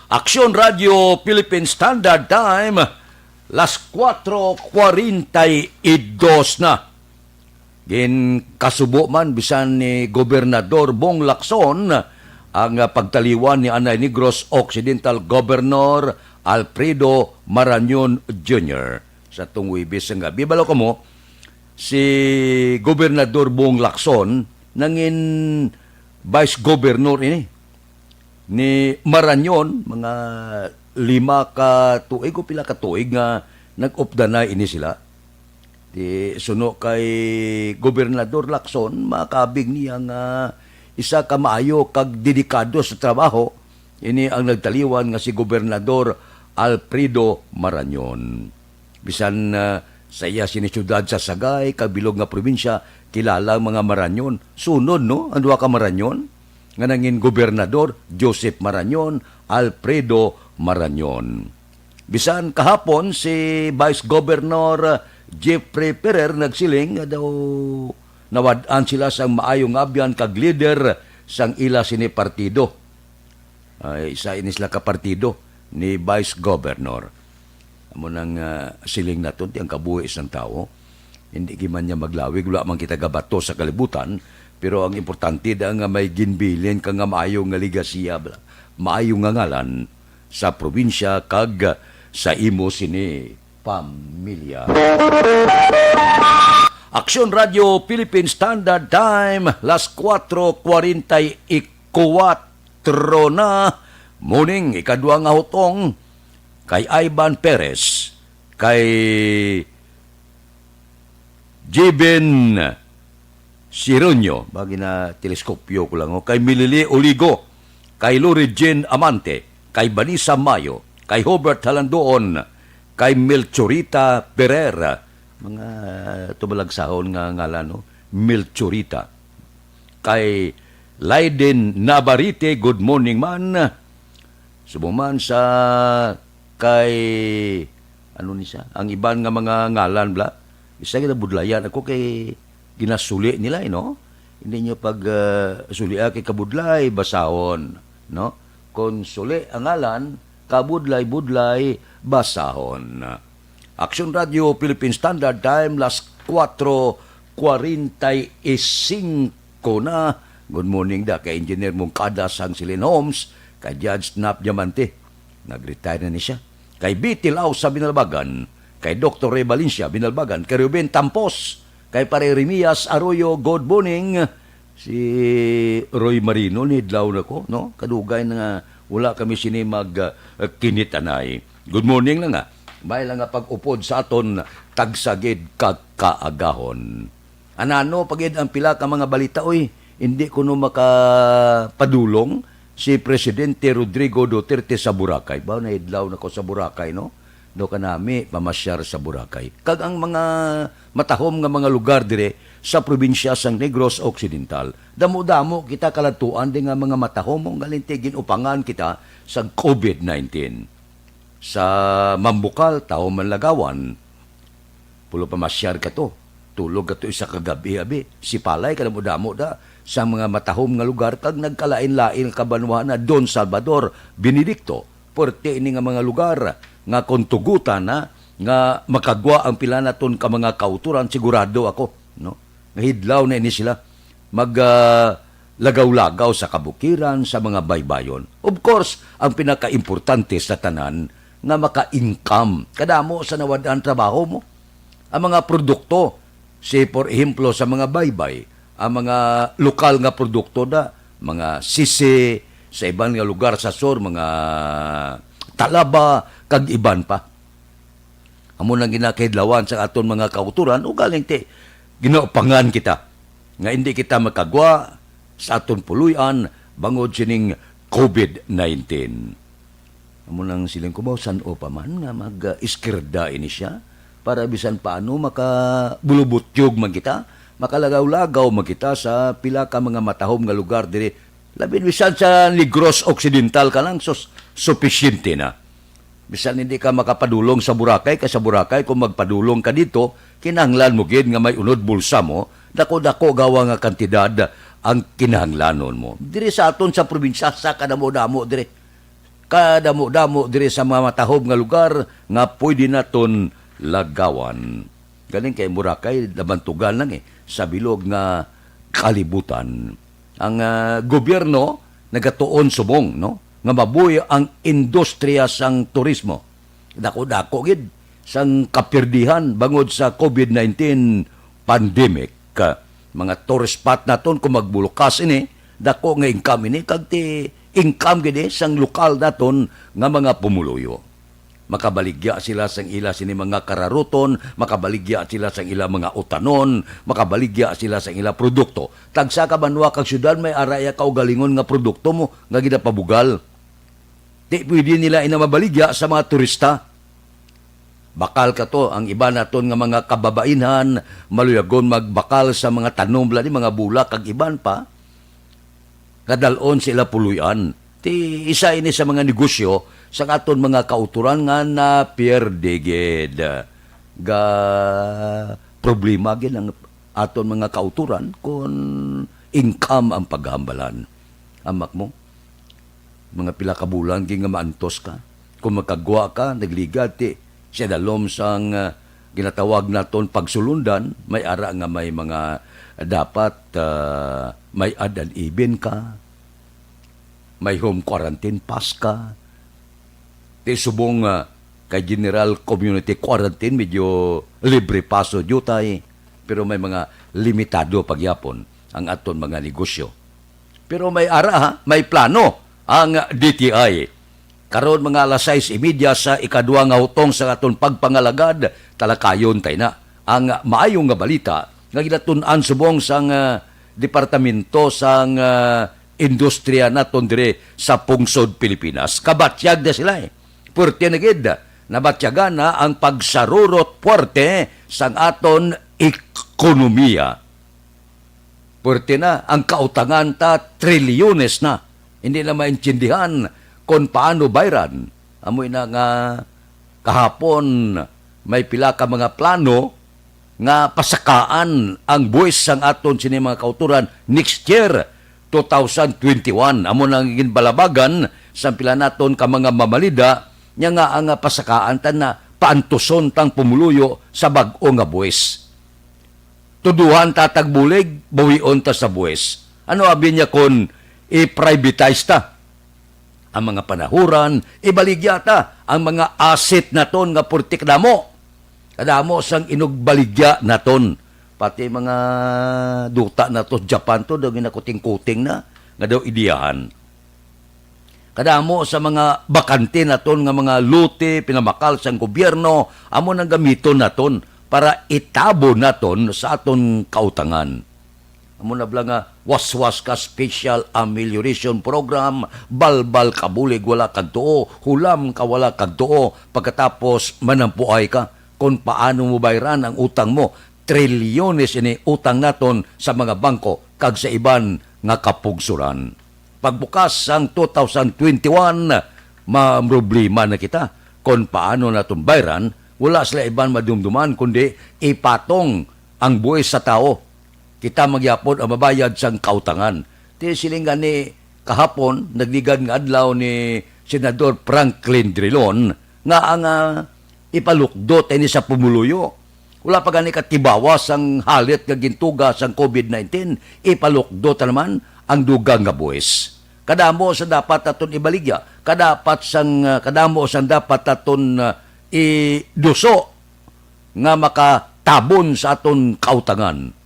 S2: Aksyon Radio Philippine Standard Time, las 4:42 na. Gin kasubo man bisan ni Gobernador Bong Lacson ang pagtaliwan ni Anay Negros Occidental Governor Alfredo Marañon Jr. sa tungwibis ng gabi. Balo ko mo, si Gobernador Bong Lacson nangin Vice Governor ini ni Marañon, mga 5 ka tuig o pila ka tuig nga nag-updanay ini sila. Di suno kay Gobernador Lacson, makabig niya nga isa ka maayo kag dedikado sa trabaho. Ini ang nagtaliwan nga si Gobernador Alfredo Marañon. Bisan sa iya sinisyudad sa Sagay, kabilog nga probinsya, kilala ang mga Marañon. Sunod, no? Ang duha ka Marañon nga nangin Gobernador Joseph Marañon, Alfredo Marañon. Bisan kahapon si Vice Governor Jeffrey Ferrer nagsiling nga daw nawad-an sila sang maayong abyan kag leader sang ila sini partido. Isa ini sila ka partido ni Vice Governor. Amo nang siling naton ti ang kabuhi sang tao. Hindi giman niya maglawig, wala man kita gabato sa kalibutan. Pero ang importante da nga may ginbilin ka nga maayong nga ligasiya, maayong nga ngalan sa probinsya kag sa imo sini pamilya. Aksyon Radio Philippine Standard Time, las 4:44 na. Morning, ikadwa nga hutong kay Ivan Perez, kay Jeben Sironyo, bagi na teleskopyo ko lang, kay Milili Oligo, kay Lori Jean Amante, kay Vanessa Mayo, kay Hobart Halandoon, kay Melchorita Pereira, mga tumalagsahon nga ngalan, no? Melchorita, kay Laiden Navarite, good morning man, subuman sa kay, ano ni siya, ang iban nga mga ngalan, bla, isa kita budlayan, ako kay ginasuli nila, no? Hindi nyo pag sulia kay kabudlay, basahon. No? Kung suli ang ngalan, kabudlay-budlay, basahon. Action Radio, Philippine Standard Time, las 4:45 na. Good morning da kay Engineer Mungkada sang Silin Holmes, kay Judge Snap Diamante. Nag-retire na ni siya. Kay B. Tilao sa Binalbagan, kay Dr. Ray Valencia, Binalbagan, kay Ruben Tampos, kay Pare Remias Arroyo, good morning. Si Roy Marino, nidlaw na ko, no? Kadugay na nga, wala kami sini mag-kinitanay. Good morning lang nga. May lang nga pag-upod sa aton, tagsagid kakaagahon. Anano, pagid ang pila ka mga balita, oy, hindi ko no makapadulong si Presidente Rodrigo Duterte sa Boracay. Ba, naidlaw na ko sa Boracay, no? Do ka nami pamasyar sa Boracay. Kag ang mga matahom nga mga lugar dire sa probinsya sang Negros Occidental. Damo-damo kita kalatuan di nga mga matahom ang galintigin upangan kita sa COVID-19. Sa Mambukal, Tao Manlagawan, pulo pamasyar ka to. Tulog ka to isa kagabi-abi. Si Palay, kanamo-damo da sa mga matahom nga lugar kag nagkalain-lain kabanwa na Don Salvador, Benedicto, porte ini nga mga lugar nga kontugutan na nga makagwa ang pila naton ka mga kauturan, sigurado ako, no? Ngahidlaw na ini sila lagaw-lagaw sa kabukiran, sa mga baybayon. Of course, ang pinaka-importante sa tanan nga maka-income kadamo sa nawadaan trabaho mo. Ang mga produkto, say for ehemplo sa mga baybay, ang mga lokal nga produkto da, mga sisi, sa ibang nga lugar sa sur, mga talaba, kag iban pa. Amo nang ginakahidlawan sa aton mga kauturan, o galing ti, ginaupangan kita, nga hindi kita makagwa sa aton puluyan, bangod sining COVID-19. Amo nang siling kumaw, san o pa man, nga mag-iskirda ini siya, para bisan paano makabulubutyog man kita, makalagaw-lagaw magkita sa pila ka mga matahom nga lugar dire. Labin bisan sa Negros Occidental ka lang, sufficiente na. Bisan hindi ka makapadulong sa Boracay, kasi sa Boracay kung magpadulong ka dito, kinahanglan mo gid nga may unod bulsa mo, dako-dako gawa nga kantidad ang kinahanglanon mo. Dire sa aton sa probinsya, sa kadamo-damo dire. Kadamo-damo dire sa mga matahom nga lugar nga pwede naton lagawan. Galing kay Boracay, labantugan lang sa bilog nga kalibutan. Ang gobyerno nagatuon subong, no? Nga mabuhi ang industriya sang turismo. Dako-dako gid sang kapirdihan bangod sa COVID-19 pandemic. Mga tourist spot naton kung magbulukas ini, dako nga income ini kag ti income gid sang lokal naton nga mga pumuluyo. Makabaligya sila sang ila sini mga kararuton, makabaligya sila sang ila mga utanon, makabaligya sila sang ila produkto. Tagsa ka banwa kag syudad may araya ka galingon nga produkto mo nga ginapabugal. Di pwede nila inamabaligya sa mga turista. Bakal ka to, ang iba naton nga mga kababainhan, maluyagon magbakal sa mga tanom blani, mga bulak kag iban pa. Kadalon sila puluyan. Ti isa ini sa mga negosyo sa aton mga kauturan nga na pierdeged. Ga problema gid ang aton mga kauturan kung income ang paghambalan. Amak mo, mga pila ka bulan nga maantos ka. Kung magkagwa ka, nagligad ti siya dalom sang ginatawag naton pagsulundan, may ara nga may mga dapat may adan ibin ka, may home quarantine pass ka. Ti subong kay General Community Quarantine, medyo libre paso jutay, pero may mga limitado pagyapon ang aton mga negosyo. Pero may ara, may plano ang DTI. Karon mga alas 6:30 sa ikadua nga hutong sa aton pagpangalagad, talakayon tay na ang maayong nga balita nga ginatun-an subong sang departamento sang industriya naton dire sa pungsod Pilipinas. Kabatyag na sila Puerte na gid. Nabatyagan na ang pagsarurot puerte sang aton ekonomiya. Puerte na ang kautangan ta trilyones na. Hindi na maintindihan kung paano bayran. Amoy na nga kahapon may pila ka mga plano nga pasakaan ang buwis sang aton sini mga kauturan next year 2021 amo nang ginbalabagan sa pila naton ka mga mamalida nya nga ang pasakaan tan na paantuson tang pumuluyo sa bag-o nga buwis. Tuduhan tatag bulig, bawion ta sa buwis. Ano abi niya kon i-privatize ta ang mga panahuran, ibaligya ta ang mga asset naton nga purtik damo. Kadamo sang inugbaligya naton. Pati mga duta nato Japan to daw ginakuting-kuting na nga daw idiyahan. Kadamo sa mga bakante naton nga mga lote pinamakal sang gobyerno amo nang gamiton naton para itabo naton sa aton kautangan. Amo na bala nga waswas ka special amelioration program, balbal ka bulig wala kag tuo, hulam ka wala kag tuo, pagkatapos manampuay ka kung paano mo bayaran ang utang mo. Trilyones ini utang naton sa mga bangko kag sa iban nga kapugsuran. Pagbukas ang 2021, problema na kita kung paano naton bayaran, wala sila iban madumduman kundi ipatong ang buwis sa tao. Kita magyapon ang mabayad sang kautangan. Ti silingan ni kahapon, nagligad nga adlaw ni Senador Franklin Drilon nga ang ipalukdot ini sa pumuluyo. Wala pa gani katibawas ang halit nga gintuga sang COVID-19, ipalukdot naman ang dugang nga buwis. Kadamo sa dapat aton ibaligya, kadamo sa dapat aton iduso nga makatabon sa aton kautangan.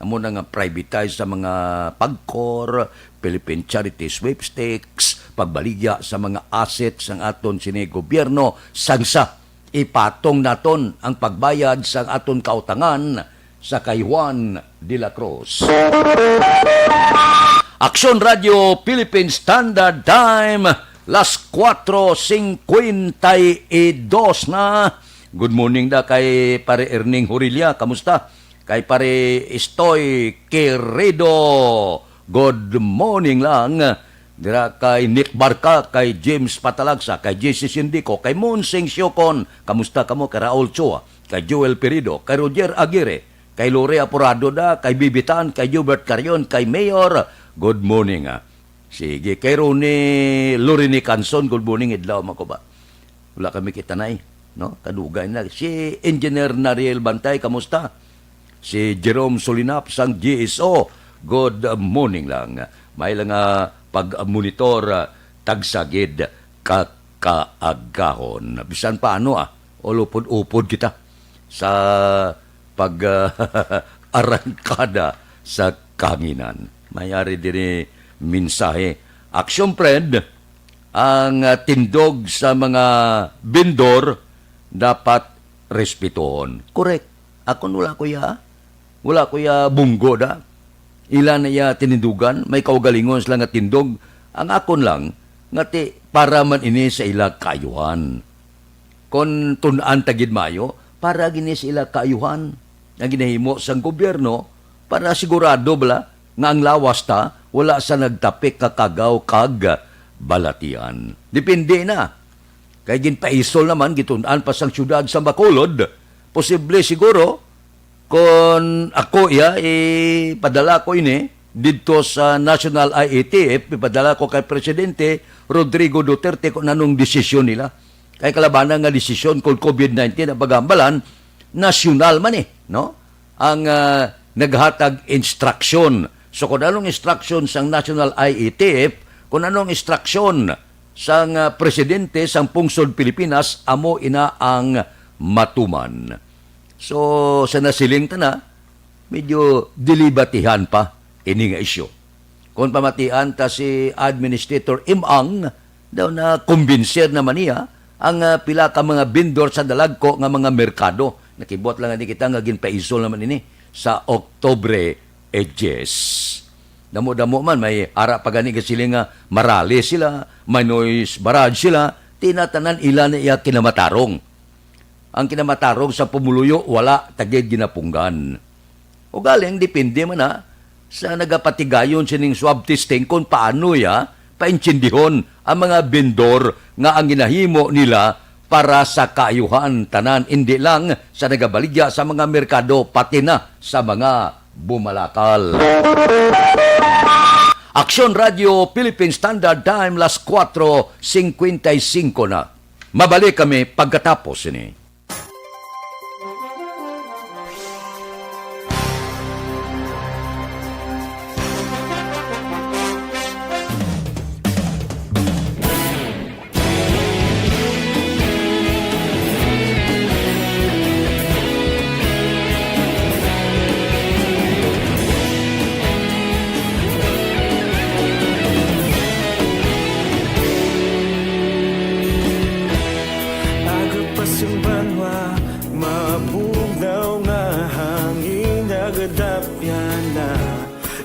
S2: Amo na nga privatize sa mga pagkor, Philippine Charity Sweepstakes, pagbaligya sa mga assets ng aton sini gobyerno, sangsa ipatong naton ang pagbayad sa aton kautangan sa kay Juan de la Cruz. Aksyon Radio Philippine Standard Time, las 4:52 na. Good morning da kay pare Erning Horilia, kamusta? Kay pare Estoy Queredo, good morning lang. Dira kay Nick Barca, kay James Patalagsa, kay JC Sindico, kay Monseng Siokon, kamusta kamo? Kay Raul Chua, kay Joel Perido, kay Roger Aguirre, kay Lore Apurado da, kay Bibitan, kay Hubert Carion, kay Mayor, good morning. Sige, kay Rone Lorini Canson, good morning, idlaw mako ba? Wala kami kitanay, no? Kadugay na. Si Engineer Nariel Bantay, kamusta? Si Jerome Solinap sang GSO, good morning lang. May lang pag-monitor tagsagid kakaagahon. Bisan paano ulupod-upod kita sa pag-arangkada sa kanginan. Mayari din mensahe. Action friend, ang tindog sa mga vendor dapat respetohon. Correct. Ako wala ko ya bunggo da. Ilan na ya tinindugan, may kaugalingon sila nga tindog. Ang akon lang, ngati para man ini sa ila kayuhan. Kon tunaan tagid mayo, para gini sa ila kayuhan. Ang ginahimo sang gobyerno, para sigurado bala, nga ang lawas ta, wala sa nagtapik kakagaw kag balatian. Depende na. Kaya ginpaisol naman, gitunaan pa sang syudad sa Bacolod, posible siguro, kung ako padala ko ini dito sa National IATF, ipadala ko kay Presidente Rodrigo Duterte kung anong desisyon nila. Kay kalabanan nga desisyon kung COVID-19 ang pagambalan, nasyonal man no? Ang naghatag instruction. So kung anong instruction sang National IATF, kung anong instruction sang Presidente sang Pungsod Pilipinas, amo ina ang matuman. So, sa nasiling na, medyo dilibatihan pa ini nga isyo. Kung pamatian ta si Administrator Imang, daw na kumbinser naman niya ang pila ka mga vendor sa dalagko nga mga merkado. Nakibot lang ni kita nga ginpaisol naman ini sa Oktobre 10. Damo-damo man, may ara pa gani sila nga marali sila, may noise barrage sila, tinatanan ilan na iya kinamatarong. Ang kinamatarong sa pumuluyo, wala tagid ginapunggan. O galing, depende man sa nagapatigayon sining swab testing kung paano paintsindihon ang mga vendor nga ang ginahimo nila para sa kaayuhan tanan, hindi lang sa nagabaligya sa mga merkado, pati na sa mga bumalakal. Aksyon Radio Philippine Standard Time, las 4:55 na. Mabalik kami pagkatapos ini.
S9: Aga pa siyang banwa, mabugnaw nga hangin nagadapyan na.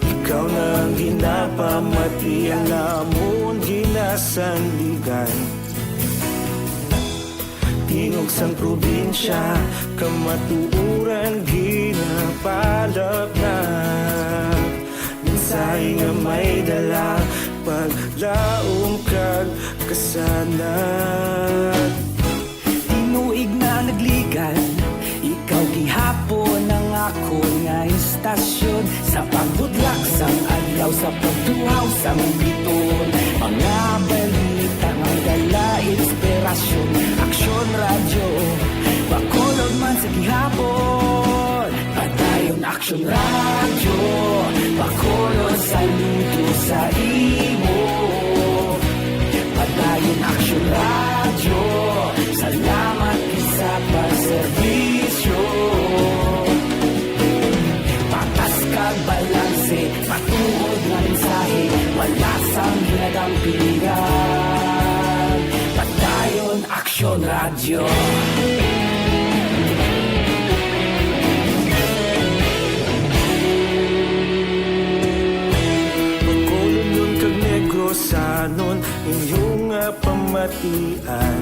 S9: Ikaw na ang ginapamati, ang namon ginasandigan. Tingog sang probinsya, kamatuuran ginapalap na. Minsay nga may dala, paglaong kag kasanat.
S10: Tinuig na nagligan, ikaw gihapon ang ako nga istasyon. Sa pagbudlak sang adlaw, sa pagduhaw sang biton. Mga balita nga dala inspirasyon. Aksyon radyo, bakolod man sa gihapon. Padayon aksyon radyo, bakolod sa luto sa imo. Padayon aksyon radyo, salamat isa pa serbisyo. Patas kag balanse, matuod nga mensahe, wala sang hinagang pilihan. Padayon aksyon radyo.
S9: Bakolod nun kag Negrosanon, inyong pamatian.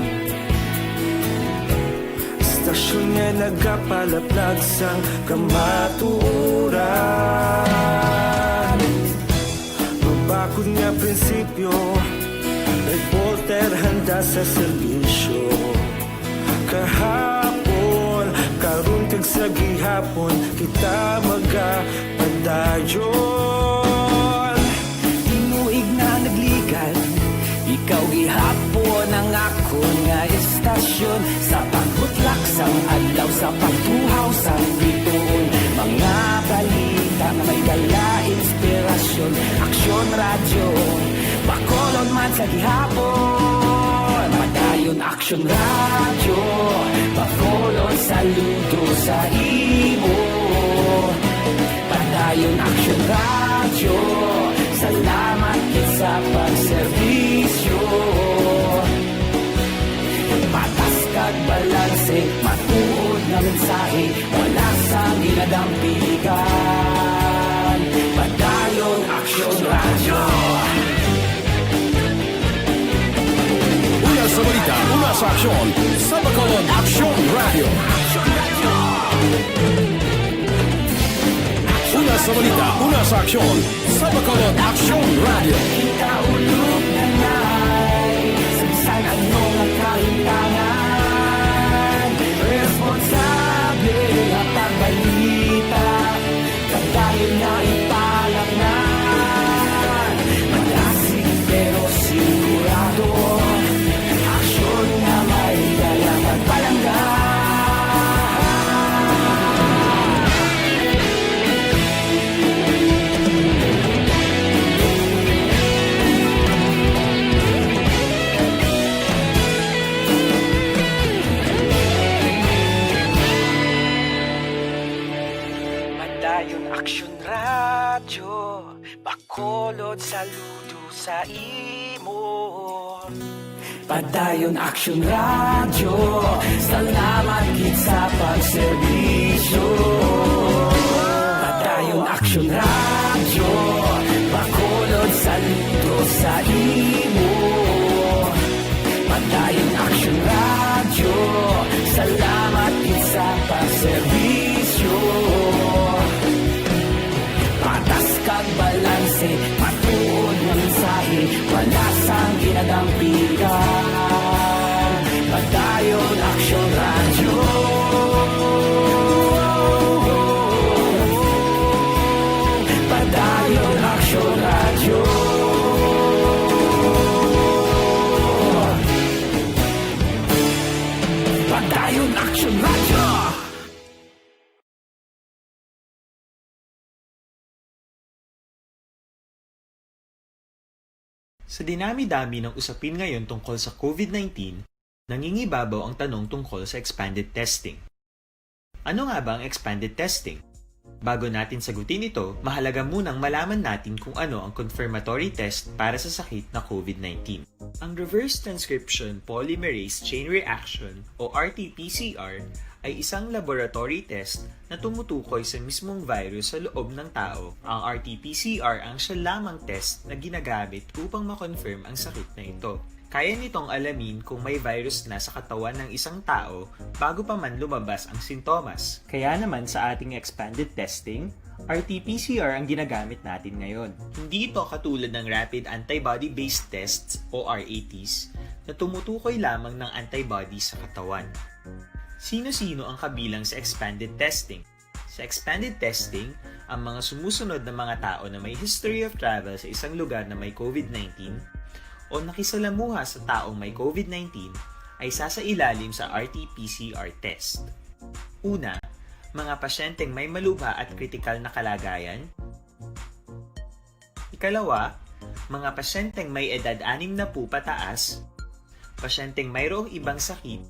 S9: Istasyon nga nagapalaplag sang kamaturan. Mabakod nga prinsipyo, reporter handa sa serbisyo. Kahapon, karon kag sa gihapon, kita magapadayon.
S10: Tinuig na nagligan, ikaw gihapon ang ako nga istasyon. Sa pagbutlak sang adlaw, sa pagtuhaw sang biton. Mga balita na may dala inspirasyon. Aksyon radyo, bakolod man sa gihapon. Padayon aksyon radyo, bakolod saludo sa imo. Padayon aksyon radyo, salamat sa pagserbisyo. Patas kag balanse, matuod nga mensahe, wala sang ginadampigan. Padayon aksyon radyo.
S1: Una sa balita, una sa aksyon, sa Bacolod Aksyon Radio. Una sa balita, una sa aksyon, sa Bacolod Aksyon Radio.
S10: Ikaulog na na'y Samsan ano nga kahintangan. Responsable nga pagbalita, kadayon na ipalangnan. Malasig pero sigurado, aksyon na may dalang magpalanggan. Padayon aksyon radyo, bakolod saludo sa imo. Padayon aksyon radyo, salamat gid sa pagserbisyo. Padayon aksyon radyo, bakolod saludo sa imo. Padayon aksyon radyo, salamat gid sa pagserbisyo. Patas kag balanse, matuod nga mensahe, wala sang ginadampigan. Padayon
S11: Sa dinami-dami ng usapin ngayon tungkol sa COVID-19, nangingibabaw ang tanong tungkol sa expanded testing. Ano nga ba ang expanded testing? Bago natin sagutin ito, mahalaga munang malaman natin kung ano ang confirmatory test para sa sakit na COVID-19. Ang reverse transcription polymerase chain reaction o RT-PCR ay isang laboratory test na tumutukoy sa mismong virus sa loob ng tao. Ang RT-PCR ang siya lamang test na ginagamit upang makonfirm ang sakit na ito. Kaya nitong alamin kung may virus na sa katawan ng isang tao bago pa man lumabas ang sintomas. Kaya naman sa ating expanded testing, RT-PCR ang ginagamit natin ngayon. Hindi ito katulad ng Rapid Antibody-Based Tests o RATs na tumutukoy lamang ng antibodies sa katawan. Sino-sino ang kabilang sa expanded testing? Sa expanded testing, ang mga sumusunod na mga tao na may history of travel sa isang lugar na may COVID-19 o nakisalamuha sa taong may COVID-19 ay sasailalim sa RT-PCR test. Una, mga pasyenteng may malubha at kritikal na kalagayan. Ikalawa, mga pasyenteng may edad 60 pataas, pasyenteng mayroong ibang sakit,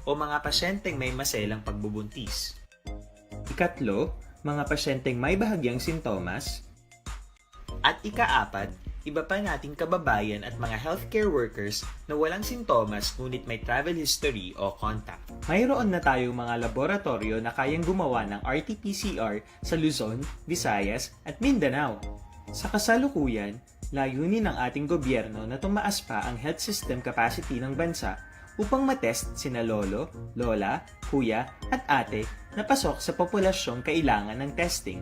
S11: o mga pasyenteng may maselang pagbubuntis. Ikatlo, mga pasyenteng may bahagyang sintomas. At ikaapat, iba pa nating kababayan at mga healthcare workers na walang sintomas ngunit may travel history o contact. Mayroon na tayong mga laboratorio na kayang gumawa ng RT-PCR sa Luzon, Visayas at Mindanao. Sa kasalukuyan, layunin ng ating gobyerno na tumaas pa ang health system capacity ng bansa upang matest sina lolo, lola, kuya at ate na pasok sa populasyong kailangan ng testing.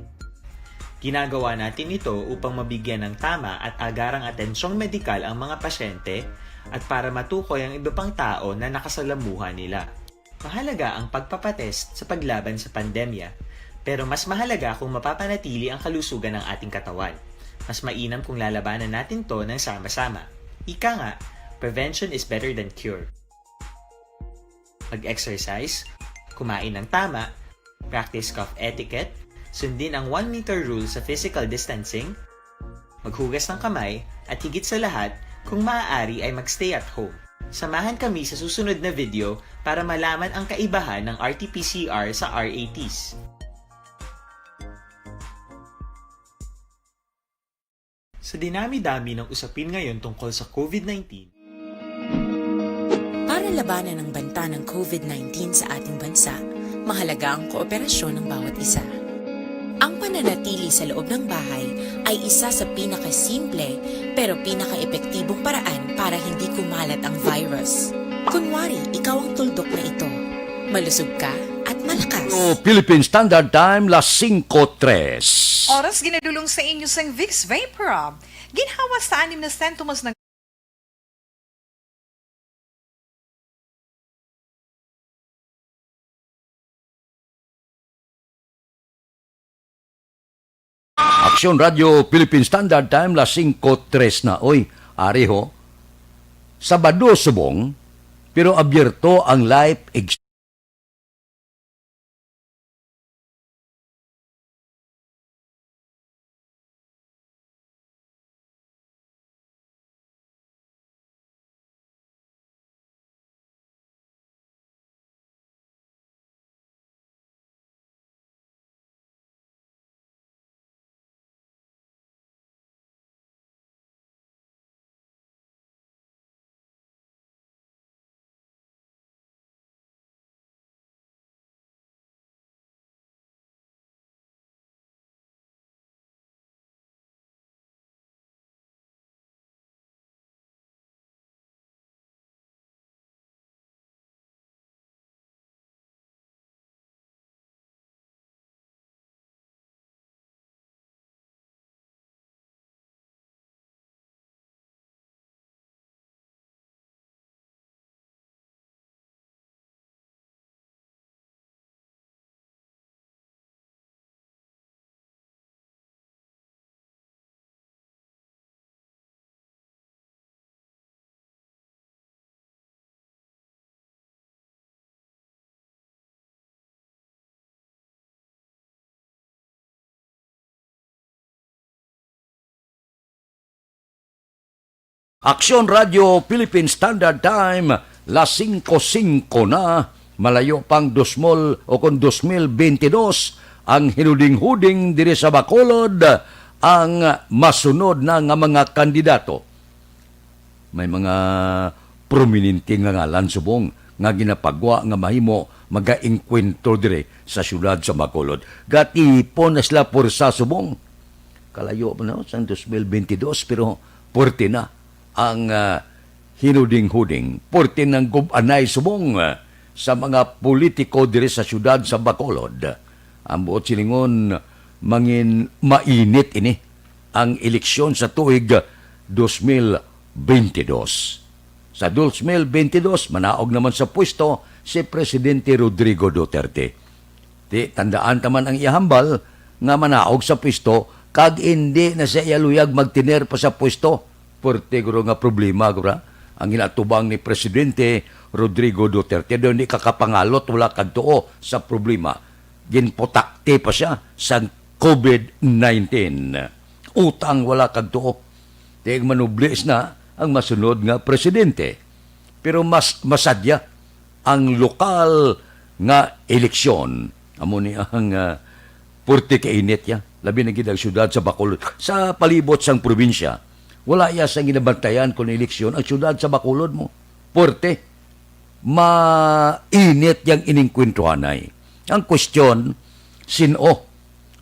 S11: Ginagawa natin ito upang mabigyan ng tama at agarang atensyong medikal ang mga pasyente at para matukoy ang iba pang tao na nakasalamuha nila. Mahalaga ang pagpapatest sa paglaban sa pandemya, pero mas mahalaga kung mapapanatili ang kalusugan ng ating katawan. Mas mainam kung lalabanan natin to ng sama-sama. Ika nga, prevention is better than cure. Mag-exercise, kumain ng tama, practice cough etiquette, sundin ang 1 meter rule sa physical distancing, maghugas ng kamay, at higit sa lahat, kung maaari ay magstay at home. Samahan kami sa susunod na video para malaman ang kaibahan ng RT-PCR sa RATs. Sa dinami-dami ng usapin ngayon tungkol sa COVID-19,
S12: para labanan ang banta ng COVID-19 sa ating bansa, mahalaga ang kooperasyon ng bawat isa. Ang pananatili sa loob ng bahay ay isa sa pinakasimple pero pinaka-epektibong paraan para hindi kumalat ang virus. Kunwari, ikaw ang tuldok na ito. Malusog ka at malakas.
S2: Philippine Standard Time, las 5:03.
S13: Oras ginadulong sa inyo sang Vicks Vaporub. Ginhawa sa 6 na sentimos ng
S2: Aksyon Radio Philippine Standard Time, las 5:03 na. Oy, ari ho. Sabado subong, pero abierto ang live Aksyon Radio Philippine Standard Time, las 5:05 na, malayo pang 2000 o kung 2022, ang hinuding-huding diri sa Bacolod, ang masunod na nga mga kandidato. May mga prominente nga ngalan subong nga ginapagwa nga mahimo maga-enkwentro dire sa syudad sa Bacolod. Gatipon na sila pursa subong. Kalayo pa na sa 2022 pero porte na ang hinuding-huding. Porte ng gubanay subong sa mga politiko dire sa syudad sa Bacolod. Ang buot silingon mangin mainit ini ang eleksyon sa tuig 2022. Sa 2022, manaog naman sa pwesto si Presidente Rodrigo Duterte. Tandaan taman ang ihambal nga manaog sa pwesto kag hindi na siya iyaluyag magtiner pa sa pwesto. Porte guro nga problema gura ang ginatubang ni Presidente Rodrigo Duterte. Doon di kakapangalot wala kadtoo sa problema. Ginpotakte pa siya sa COVID-19. Utang wala kadtoo. Tiig manublis na ang masunod nga presidente. Pero mas masadya ang lokal nga eleksyon. Amo ni ang porte kainit ya. Labi na gid ang syudad sa Bacolod. Sa palibot sang probinsya, wala iya sang ginabantayan kung eleksyon ang syudad sa Bacolod mo. Porte, mainit yang iningkwentuhanay. Ang question, sino?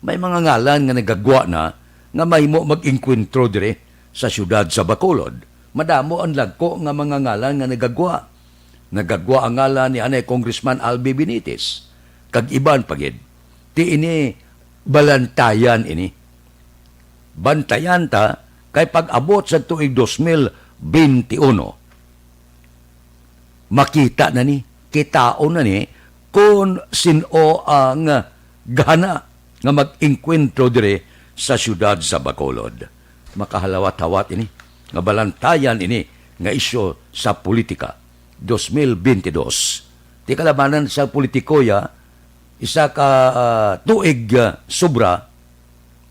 S2: May mga ngalan nga nagagwa na nga mahimo mag-inkwentro dire sa syudad sa Bacolod. Madamo ang lagko nga mga ngalan nga nagagwa. Nagagwa ang ngalan ni anay Congressman Albi Benitez. Kag iban pagid. Ti ini balantayan ini. Bantayan ta kay pag-abot sa tuig 2021. Makita na ni, kitaon na ni kung sino ang gana nga mag-inkwentro dire sa syudad sa Bacolod. Makahalawat-hawat ini, nga balantayan ini, nga isyo sa politika. 2022. Di kalabanan sa politiko ya, isa ka tuig sobra,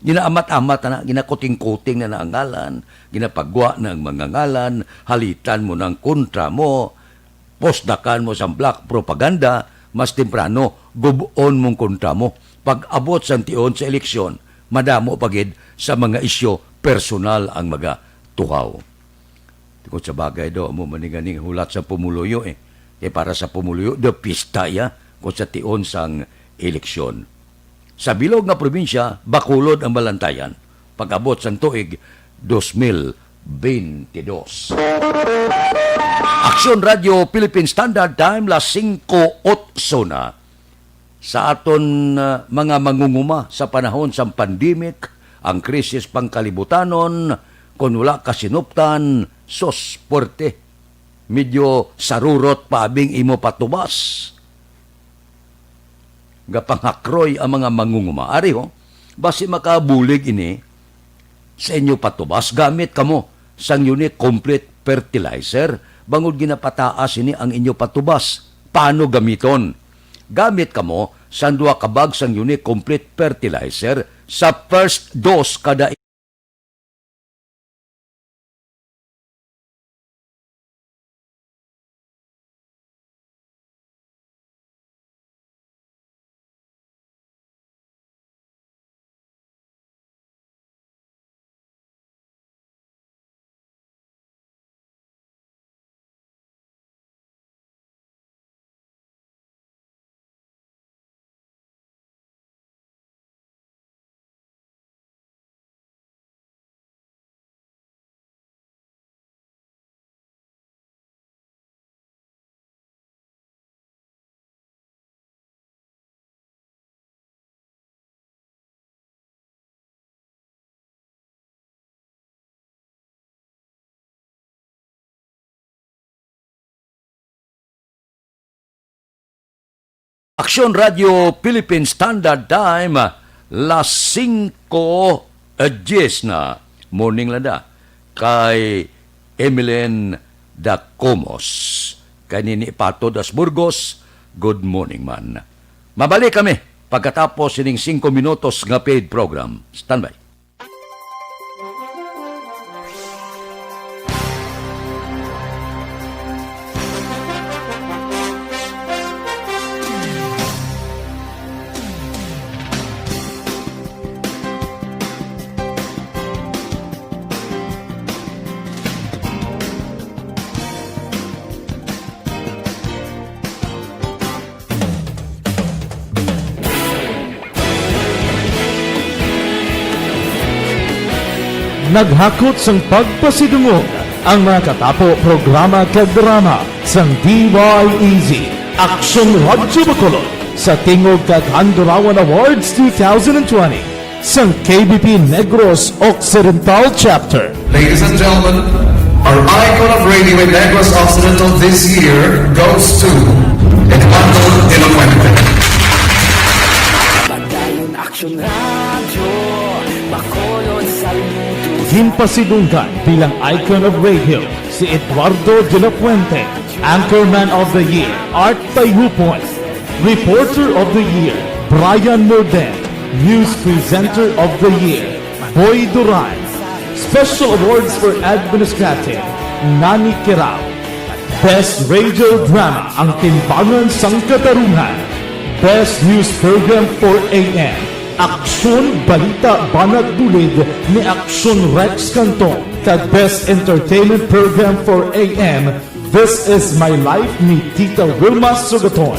S2: ginaamat-amat na, ginakuting-kuting na naangalan, ginapagwa ng mga ngalan, halitan mo ng kontra mo, postdakan mo sa black propaganda, mas temprano, gubon mong kontra mo. Pag-abot sa tiyon sa eleksyon, madamo pagid sa mga isyo personal ang mga tuhaw. Tikot sa bagay do, mo maniganing hulat sa pumuluyo para sa pumuluyo, do pista ya, kung sa tiyon sang eleksyon. Sa bilog nga probinsya, Bacolod ang balantayan. Pag-abot sa tuig 2022. Aksyon Radio Philippine Standard Time, las 5:08 na. Sa aton mga mangunguma sa panahon sa pandemic, ang krisis pangkalibutanon, kung wala kasinuptan, sos porte. Medyo sarurot pa abing imo patubas. Gapanghakroy ang mga mangunguma. Ari ho, basi makabulig ini sa inyo patubas, gamit kamo sang unit complete fertilizer, bangod ginapataas ini ang inyo patubas. Paano gamiton? Gamit kamo sa 2 kabag sang unit complete fertilizer sa first dose kada Aksyon Radio Philippine Standard Time, las 5:10 na. Morning lada. Kay Emilien Dacomos. Kay Nini Pato das Burgos, good morning man. Mabalik kami pagkatapos sining 5 minutos nga paid program. Standby.
S14: naghakot sang pagpasidungog ang mga katapo programa kag drama sang DYEZ Aksyon Radyo Bacolod sa Tingog kag Handurawan Awards 2020 sang KBP Negros Occidental Chapter.
S15: Ladies and gentlemen, our icon of radio in Negros Occidental this year goes to Eduardo de la Fuente.
S10: Padayon Aksyon Radyo Bacolod saludo.
S14: Himpasidunggan bilang icon of radio si Eduardo de la Fuente, Anchorman of the Year, Art Tayupon, Reporter of the Year, Brian Morden, News Presenter of the Year, Boy Duran, Special Awards for Administrative, Nani Kirao, Best Radio Drama, Ang Timbangan sang Katarungan, Best News Program for AM, Aksyon Balita Banat Dulid ni Aksyon Rex Canton, kag Best Entertainment Program for AM, This Is My Life ni Tita Wilma Sugaton.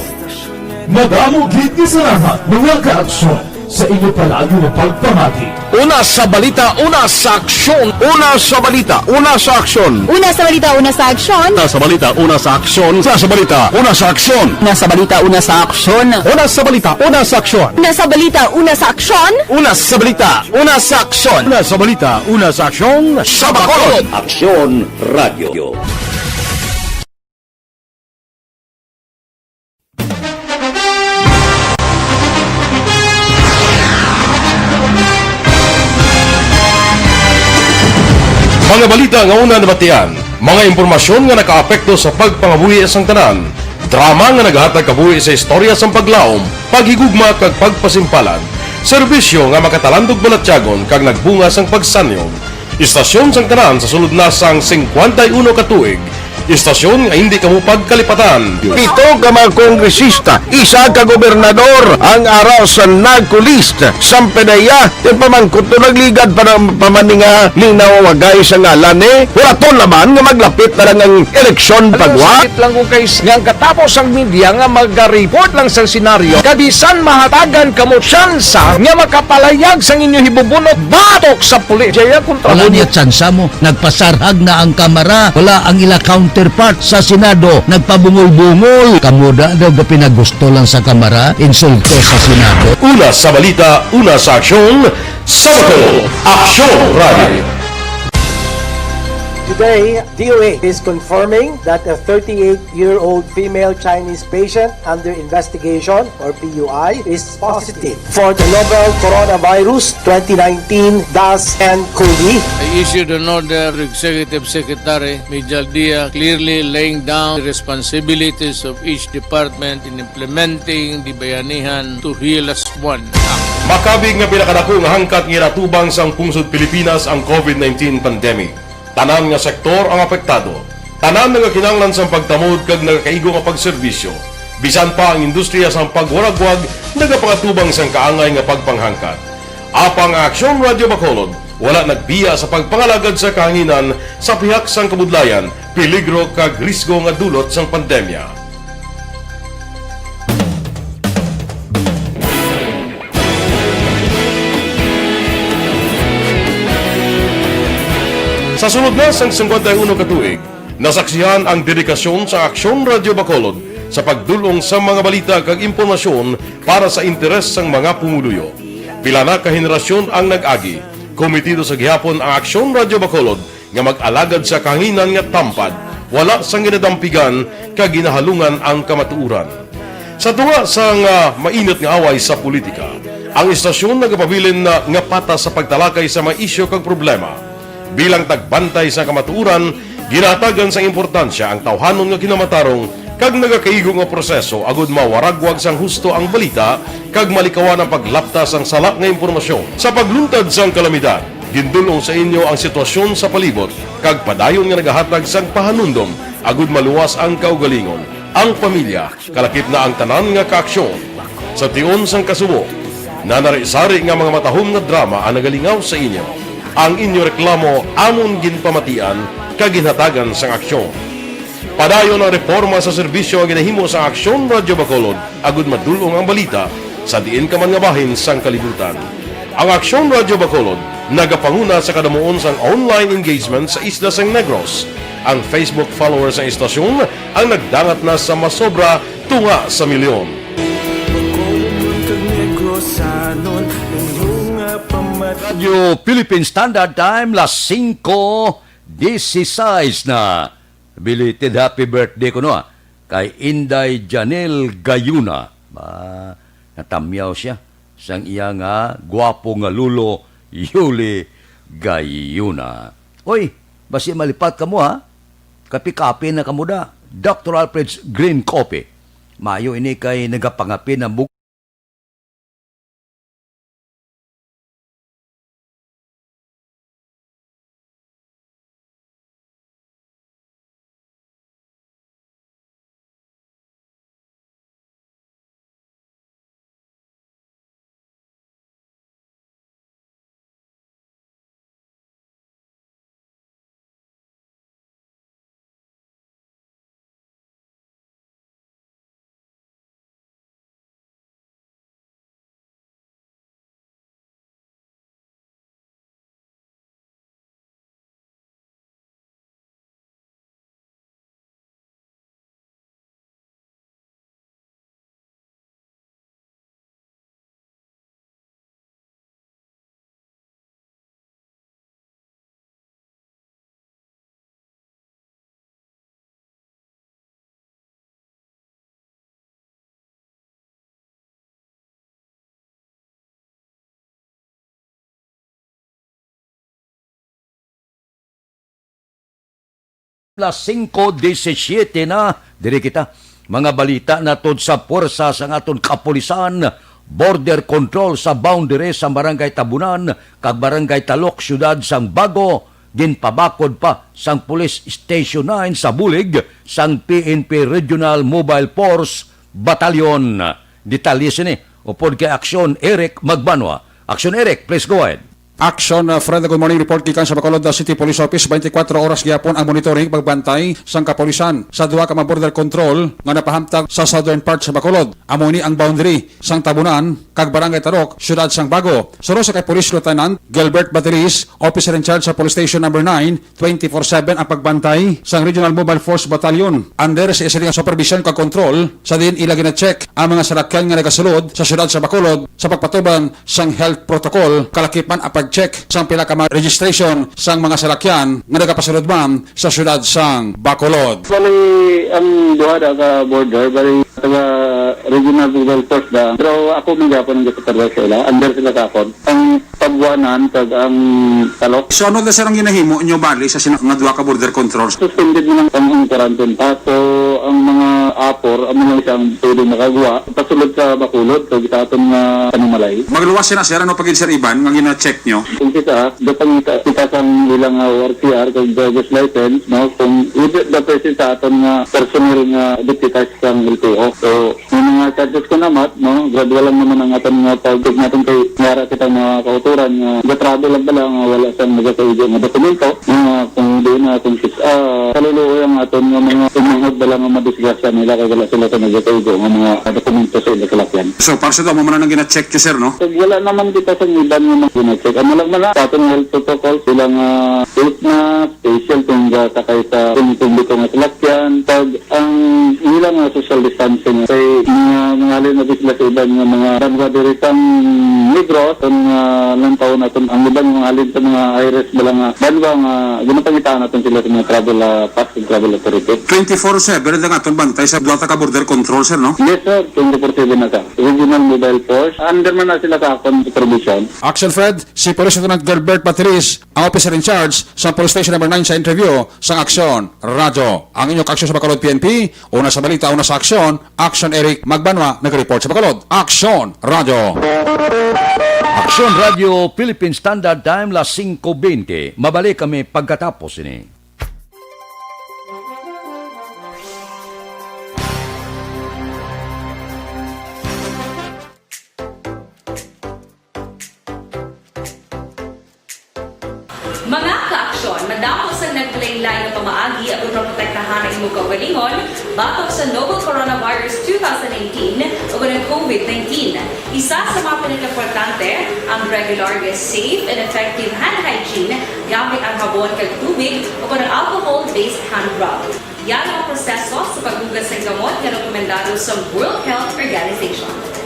S14: Madamo gid ni salamat mga ka-aksyon sa inyo palagi na pagpamati.
S1: Una sa balita, una sa aksyon. Una sa balita, una sa aksyon.
S16: Una sa balita, una sa aksyon.
S1: Una sa balita, una sa aksyon. Una sa balita, una sa aksyon.
S16: Una sa balita, una sa aksyon.
S1: Una sa balita, una sa aksyon.
S16: Una sa balita, una sa aksyon.
S1: Una sa balita, una sa aksyon. Una sa balita, una sa aksyon. Sa Bacolod.
S2: Aksyon Radio.
S17: Mga balita nga una nabatian, mga impormasyon nga nakaapekto sa pagpangabuhi sang tanan, drama nga naghatag kabuhi sa istorya sang paglaom, paghigugma kag pagpasimpalan, serbisyo nga makatalandog balatyagon kag nagbunga sang pagsanyog, istasyon sang tanan sa sulod na sang 51 katuig, istasyon nga hindi kamo pagkalipatan.
S1: Ito ka mga kongresista, isa ka gobernador, ang araw sa nagkulist, sampedaya, yung pamangkot na nagligad para pamaninga linaw wagay sa ngalan wala to naman nga maglapit na lang ang eleksyon pagwa.
S18: Sakit lang kung kayo nga katapos ang media nga mag-report lang sa senaryo, kabisan mahatagan kamo tsansa nga makapalayag sa inyo hibubunot batok sa pulis. Jaya kontra
S2: Wala niya tsansa mo, nagpasarhag na ang kamera, wala ang ila counterpart sa Senado, nagpabungol-bungol. Kamuda daw ga pinagusto lang sa kamera, insulto sa Senado.
S17: Una sa balita, una sa aksyon, sa Bacolod. Aksyon Radio.
S19: Today, DOA is confirming that a 38-year-old female Chinese patient under investigation, or PUI, is positive for the novel coronavirus 2019 DAS-CoV.
S20: I issued an order to Executive Secretary Mijal Dia clearly laying down the responsibilities of each department in implementing the Bayanihan to Heal as One Act.
S17: Makabig nga pinakadako nga hangkat nga natubang sang pungsod Pilipinas ang COVID-19 pandemic. Tanan nga sektor ang apektado. Tanan nga kinahanglan sang pagtamod kag nagakaigo nga pagserbisyo. Bisan pa ang industriya sang pagwaragwag nagapangatubang sang kaangay nga pagpanghangkat. Apang Aksyon Radio Bacolod wala nagbiya sa pagpangalagad sa kahanginan sa pihak sang kabudlayan, peligro kag risgo nga dulot sang pandemya. Sa sunod na sang 51 katuig, nasaksihan ang dedikasyon sa Aksyon Radio Bacolod sa pagdulong sa mga balita kag impormasyon para sa interes sang mga pumuluyo. Pila na ka henerasyon ang nag-agi, komitido sa gihapon ang Aksyon Radio Bacolod nga mag-alagad sa kahanginan nga tampad, wala sang ginadampigan kag ginahalungan ang kamatuuran. Sa tunga sang mainit nga away sa politika, ang istasyon nagapabilin na nga patas sa pagtalakay sa mga isyu kag problema. Bilang tagbantay sa kamatuuran, ginatagan sa importansya ang tawhanon nga kinamatarong kag nagakaigo nga proseso agud mawaragwag sang husto ang balita kag malikawan ang paglapta sang sala nga impormasyon. Sa pagluntad sang kalamidad, gindulong sa inyo ang sitwasyon sa palibot kag padayon nga nagahatag sang pahanundom agud maluwas ang kaugalingon. Ang pamilya, kalakip na ang tanan nga kaaksyon. Sa tion sang kasubo, nanari-sari nga mga matahom nga drama ang nagalingaw sa inyo. Ang inyo reklamo amon ginpamatian kaginhatagan sang aksyon. Padayon ang reforma sa serbisyo ang ginahimo sa Aksyon Radio Bacolod agud madulong ang balita sa diin ka man nga bahin sang kalibutan. Ang Aksyon Radio Bacolod nagapanguna sa kadamuon sang online engagement sa Isla San Negros. Ang Facebook followers sa istasyon ang nagdangat na sa masobra tunga sa milyon.
S2: Radio Philippine Standard Time, las 5:16 na. Belated happy birthday ko no kay Inday Janel Gayuna. Natamyaw siya sang iya nga gwapo nga lulo Yuli Gayuna. Oy, basi malipat ka mo ha. Kapi-kapi na kamuda. Dr. Alfred's Green Coffee. Mayo ini kay nagapangapi ng buk las 5:17 na. Diri kita. Mga balita na tod sa puwersa sa aton kapulisan, border control sa boundary sa Barangay Tabunan, kag Barangay Talok, syudad sang Bago, ginpabakod pa sang Police Station 9 sa Bulig, sang PNP Regional Mobile Force Battalion. Detalye sini. Upod kay Aksyon Eric Magbanwa. Aksyon Eric, please go ahead.
S21: Action, Fred, good morning. Report gikan sa Bacolod City Police Office. 24 oras gyapon ang monitoring pagbantay sang kapolisan sa duha ka mga border control nga napahamtag sa southern part sa Bacolod. Amo ni ang boundary sang Tabunan kag Barangay Tarok, syudad sang Bago. Suro sa kay Police Lieutenant Gilbert Batiris, officer in charge sa Police Station number 9, 24/7 ang pagbantay sang Regional Mobile Force Battalion. Under sa isa nga supervision kag control sa din ila gina-check ang mga salakyan nga nagasulod sa syudad sa Bacolod sa pagpatuban sang health protocol kalakipan apag check sang pila ka registration sang mga salakyan nga nagapasulod man sa syudad sang Bacolod.
S22: Bali ang duha ka border bali taga Regional Mobile Force da. Pero ako man gyapon ang gipatarwa sila under sila kakon. Ang Tabuanan kag ang Talok.
S21: So ano na sir ang ginahimo inyo bali sa nga duha ka border controls?
S22: Suspended man ang quarantine pa. So ang mga apor ang mga isang pwede makagawa pasulod sa Bacolod so gitaton nga panimalay.
S21: Magluwas sila sir ano pagin sir Iban nga gina-check nyo?
S22: Kung kita sang ilang RTR kung driver's license, no? Kung with the person sa aton nga personnel nga deputized sang LTO. So, yung mga charges ko naman, no? Gradual lang naman ang aton nga pag-check natin kay ngara kita mga kauturan nga ga-travel lang pala nga wala sang magkakaido nga dokumento. Kung hindi na kung kaluluoy ang aton nga mga tumangod bala nga madisgrasya nila kay wala sila sa magkakaido nga mga dokumento sa ilakalakyan.
S21: So, para sa mo man nang gina-check nyo sir, no?
S22: So, wala naman kita sa iban nga mga gina-check. Lang na sa atong health protocol silang safe na special kung sakay sa publiko nga salakyan pag ang ilang social distancing kay mga halin na sila sa iban nga mga banwa diritang Negros ang lantaw natin ang iban mga halin sa mga IRS bala nga banwa nga ginapangitaan natin sila sa mga travel pass and travel authority.
S21: 24/7 na nga itong bantay sa duha ka border control sir, no?
S22: Yes sir, 24/7 na ka. Regional Mobile Force under man na sila sa akong supervision.
S21: Action Fred, si Police Lieutenant Gilbert Batiris, ang officer in charge sa Police Station number 9 sa interview sa Aksyon Radyo. Ang inyong aksyon sa Bacolod PNP, una sa balita, una sa aksyon, Action Eric Magbanwa, nag-report sa Bacolod. Aksyon Radyo.
S2: Aksyon Radio Philippine Standard Time, las 5:20. Mabalik kami pagkatapos ini.
S23: Mga ka
S3: kaaksyon, madamo sa naglaylay na pamaagi at protektahan ang imong kaugalingon batok sa novel coronavirus 2018 o ng COVID-19. Isa sa mga pinaka-importante ang regular, safe, and effective hand hygiene gamit ang habon kag tubig o ng alcohol-based hand rub. Yan ang proseso sa paghugas ng gamot na rekomendado sa World Health Organization.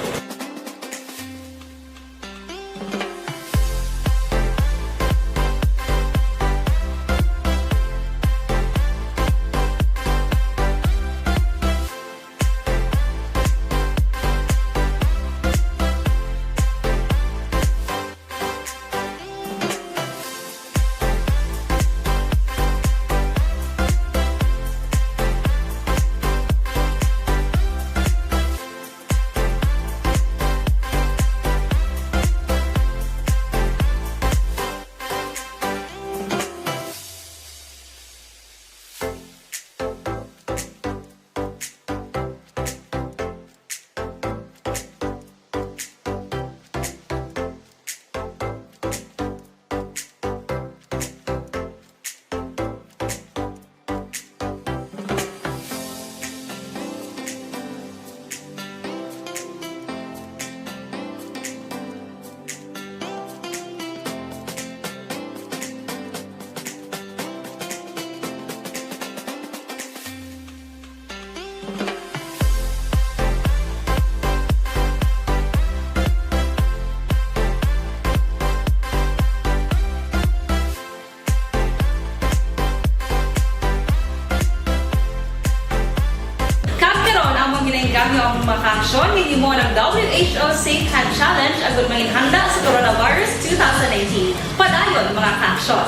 S3: Gamit ang makaaksyon, hindi mo ng WHO Safe Hand Challenge ang gulmangin handa sa coronavirus 2019. Padayon mga kaaksyon!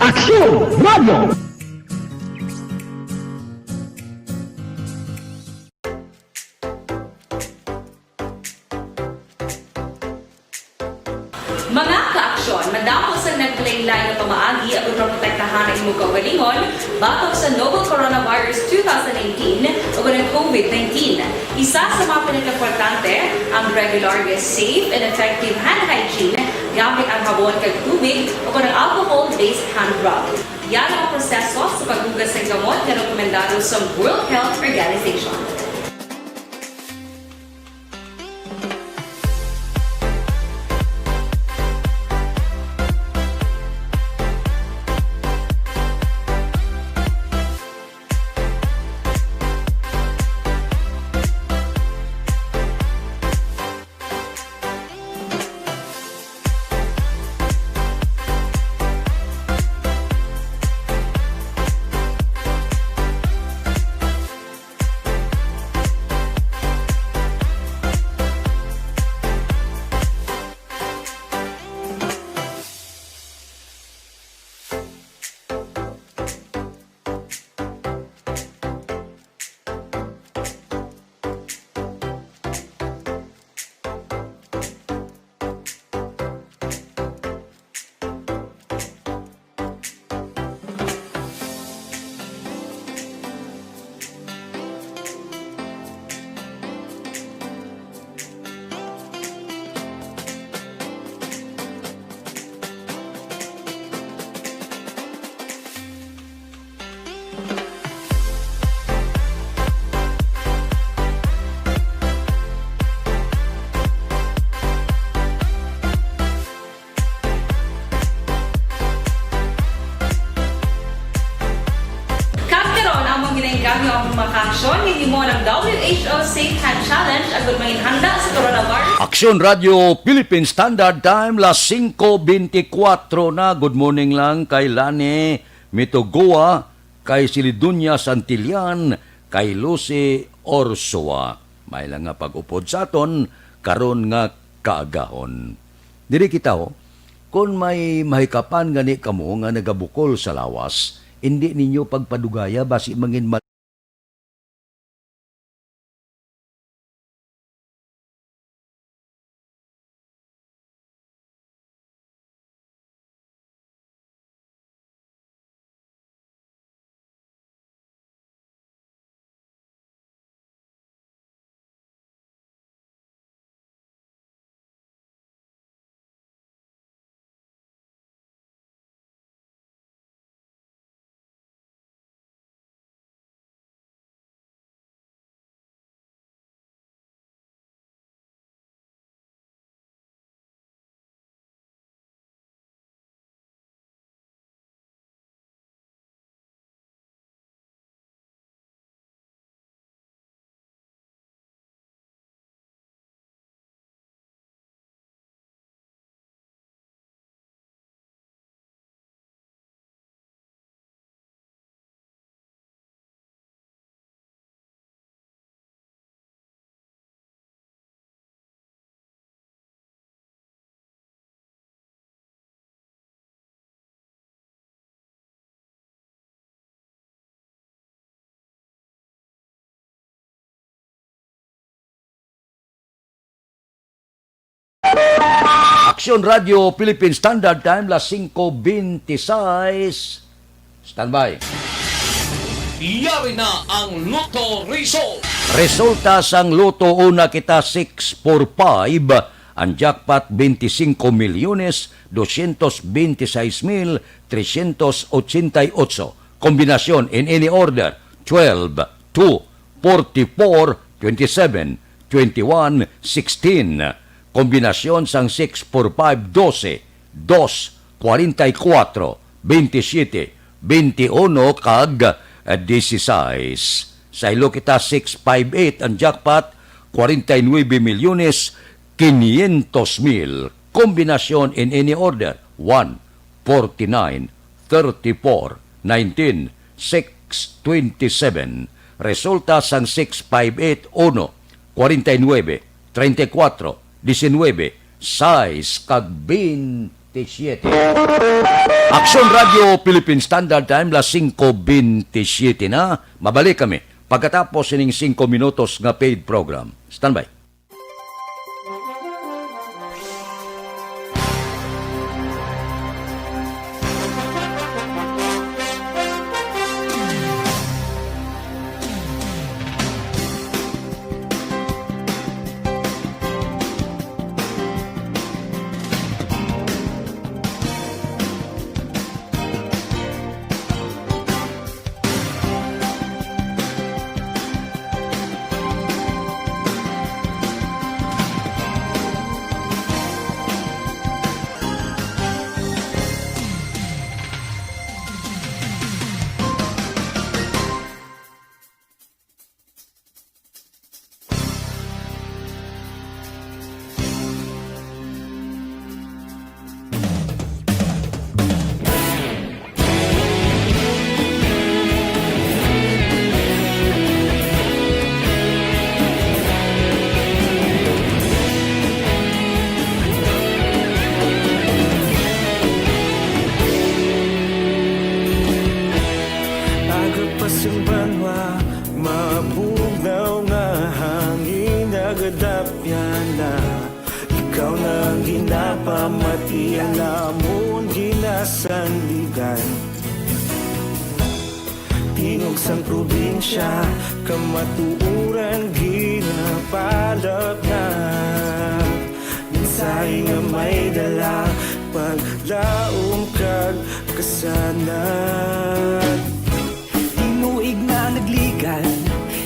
S18: Aksyon Radio!
S3: Mga kaaksyon, madamo sa naglaylay na pamaagi at protektahan ang imong kaugalingon batok sa novel coronavirus 2018 o ng COVID-19. Isa sa mga pinaka-importante ang regular, safe, and effective hand hygiene gamit ang habon kag tubig o ng alcohol-based hand rub. Yan ang proseso sa paghugas ng gamot na rekomendado sa World Health Organization. Gamit ang makaaksyon, hindi mo ng WHO Safe Hand Challenge ang gulmangin handa sa coronavirus.
S2: Aksyon Radio Philippine Standard Time, las 5:24 na. Good morning lang kay Lani Mitogoa, kay Silidunya Santillan, kay Lucy Orsoa. May lang nga pag-upod sa aton, karon nga kaagahon. Diri kita kung may mahikapan gani kamo nga nagabukol sa lawas, hindi ninyo pagpadugaya basi mangin Action Radio Philippine Standard Time, las 5:26. Standby.
S10: Yari na ang Lotto Result.
S2: Resulta sang Loto una kita 645, ang jackpot 25,226,388. Kombinasyon in any order 12, 2, 44, 27, 21, 16. Kombinasyon sang 645 12, 2, 44, 27, 21 kag 16. Sa ilo kita 658 ang jackpot 49,500,000. Kombinasyon in any order 1, 49, 34, 19, 6, 27. Resulta sang 658 1, 49, 34, 19, 6 kag 27. Action Radio Philippine Standard Time, las 5:27 na. Mabalik kami pagkatapos ining 5 minutos nga paid program. Standby.
S9: Ikaw nang ginapamati, alamon ginasandigan. Tingog sang probinsya, kamatuuran ginapalap na. Minsay nga may dala, paglaong kag kasanat.
S10: Tinuig na nagligan,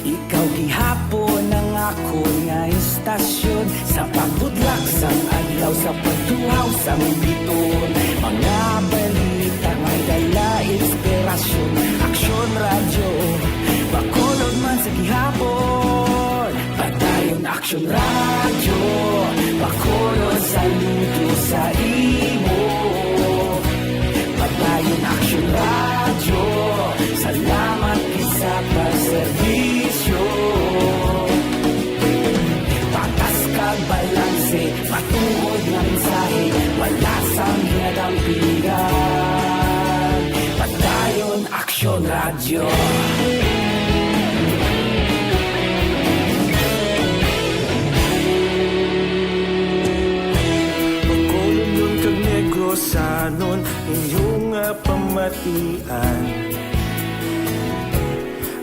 S10: ikaw gihapon ang ako nga istasyon. Sa pagbudlak sang adlaw, sa pagtuhaw sang biton. Mga balita may dala inspirasyon. Aksyon radyo, bakolod man sa gihapon. Padayon aksyon radyo, bakolod sa luto sa imo. Padayon aksyon radyo, salamat isa pagserbisyo. Patas kag balanse, matuod ng mensahe, wala sang hinadampigan. Padayon aksyon radyo.
S9: Pagkulong kag negosanon, iyong pamatian.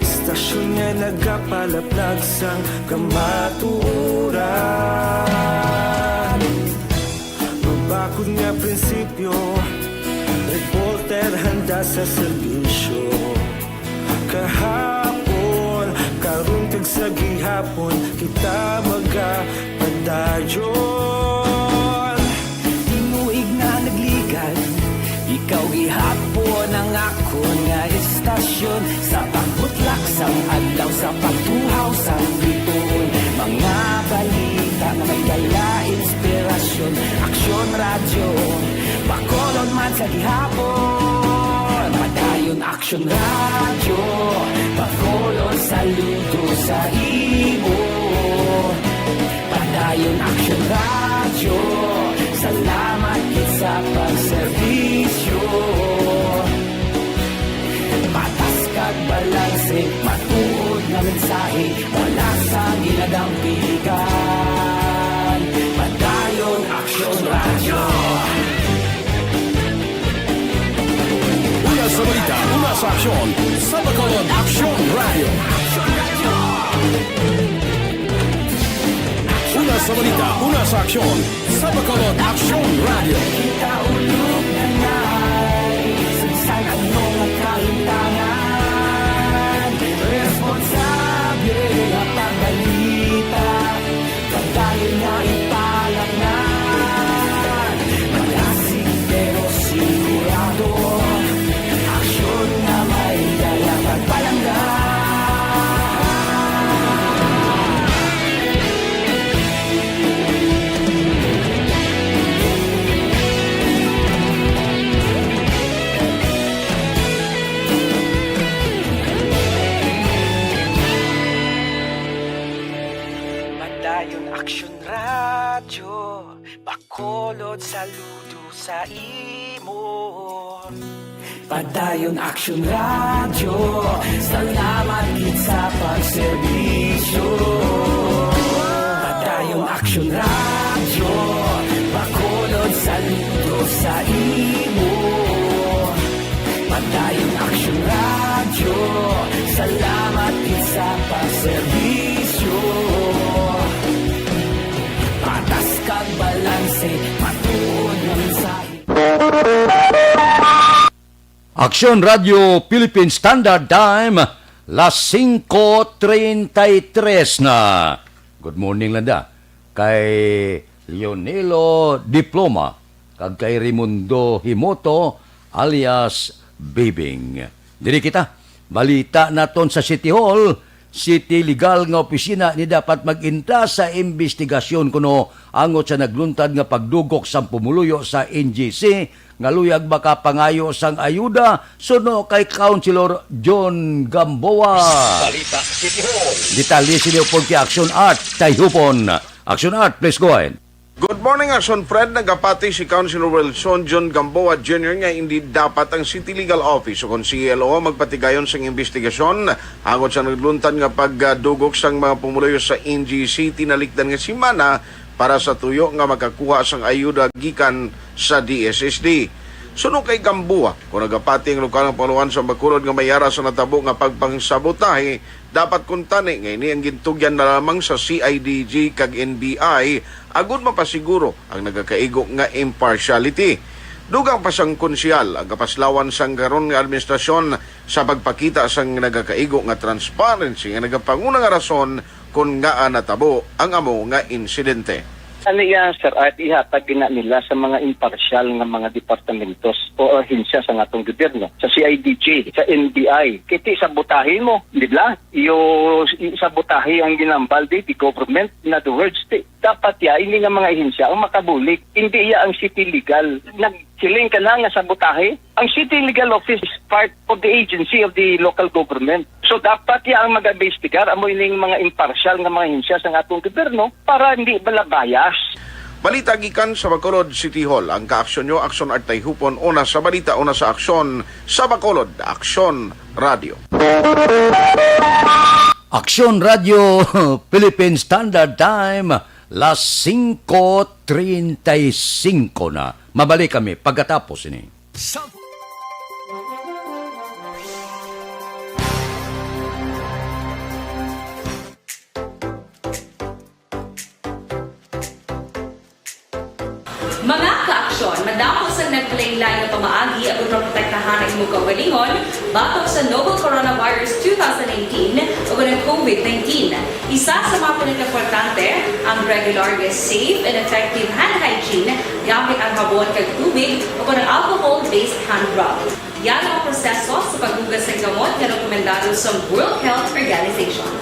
S9: Istasyon nga nagapalaplag sang kamaturan. Mabakod nga prinsipyo, reporter handa sa serbisyo. Kahapon, karong kag sa gihapon, kita magapadayon.
S10: Tinuig na nagligan, ikaw gihapon ang ako nga istasyon. Sa pagbutlak sang adlaw, sa pagtuhaw sang biton. Mga balita na may dala inspirasyon. Aksyon radyo, bakolon man sa gihapon. Padayon aksyon radyo, bakolon sa luto sa imo. Padayon aksyon radyo, salamat sa pagserbisyo. Patas kag balanse, matuod na mensahe, wala sang ginadampigan. Padayon aksyon radyo.
S4: sa aksyon sa Bacolod Action Radio. Una sa balita, una sa aksyon sa Bacolod Action Radio.
S10: Kaulog na ngay, sagsag ang mga kaintangan. Responsable at pagbalita, pagdahil na ipalaknan. Malasig pero sigurado, aksyon na may dala pagpalanggan.
S8: Padayon Aksyon Radyo, Bacolod saludo sa imo.
S10: Padayon Action Radio, salamat gid sa pagserbisyo. Padayon Action Radio, Bacolod saludo sa imo. Padayon Action Radio, salamat gid sa pagserbisyo. Patas kag balanse, patuod ng mensahe.
S2: Aksyon Radio Philippine Standard Time, las 5:33 na. Good morning landa. Kay Leonelo Diploma, kag kay Raimundo Himoto alias Bibing. Diri kita, balita naton sa City Hall, City Legal nga opisina ni dapat mag-inta sa investigasyon kuno angot sa nagluntad nga pagdugok sa pumuluyo sa NGC nga luyag baka pangayo sang ayuda suno kay Councilor John Gamboa.
S4: Balita City Hall.
S2: Detalye sila po kay Action Art Tayhupon. Action Art, please go ahead.
S1: Good morning, Action Fred. Nagapati si Councilor Wilson John Gamboa Jr. nga hindi dapat ang City Legal Office o kung CLO magpatigayon sa investigasyon hangot sa nagluntan nga pagdugok sang mga pumuluyo sa NGC tinalikdan nga simana para sa tuyo nga makakuha sang ayuda gikan sa DSSD. Suno kay Gamboa, kung nagapati ang lokal ng Panguluan sa Bacolod nga mayara sa natabo nga pagpangsabotahe, dapat kuntani nga ini ang gintugyan na lamang sa CIDG kag NBI agud mapasiguro ang nagakaigo nga impartiality. Dugang pa sang konsyal ang kapaslawan sang karon nga administrasyon sa pagpakita sang nagakaigo nga transparency nga nagapanguna nga rason kung nga natabo ang amo nga insidente.
S23: Ano yan, Sir Art, ihatag na nila sa mga impartial nga mga departamentos o ahensya sa atong gobyerno, sa CIDG, sa NBI. Kiti sabotahin mo, di ba? Sabotahin ang ginambal di government. In other words, dapat hindi nga mga ahensya ang makabulik. Hindi ang City Legal. Nagsiling ka na nga sabotahe. Ang City Legal Office is part of the agency of the local government. So dapat ang mag-investigar amo ining mga impartial nga mga ahensya sa atong gobyerno para hindi balabayas.
S1: Balita gikan sa Bacolod City Hall. Ang kaaksyon nyo, Aksyon Art Tayhupon, una sa balita, una sa aksyon sa Bacolod, Aksyon Radio.
S2: Aksyon Radio Philippine Standard Time, las 5:35 na. Mabalik kami pagkatapos ini.
S3: Mga ka-aksyon, madamo sa nagpalaylay na pamaagi at protektahan ang imong kaugalingon batok sa novel coronavirus 2018 o ng COVID-19. Isa sa mga pinaka-importante ang regular, safe, and effective hand hygiene gamit ang habon kag tubig o ng alcohol-based hand rub. Yan ang proseso sa paghugas ng gamot na rekomendado sa World Health Organization.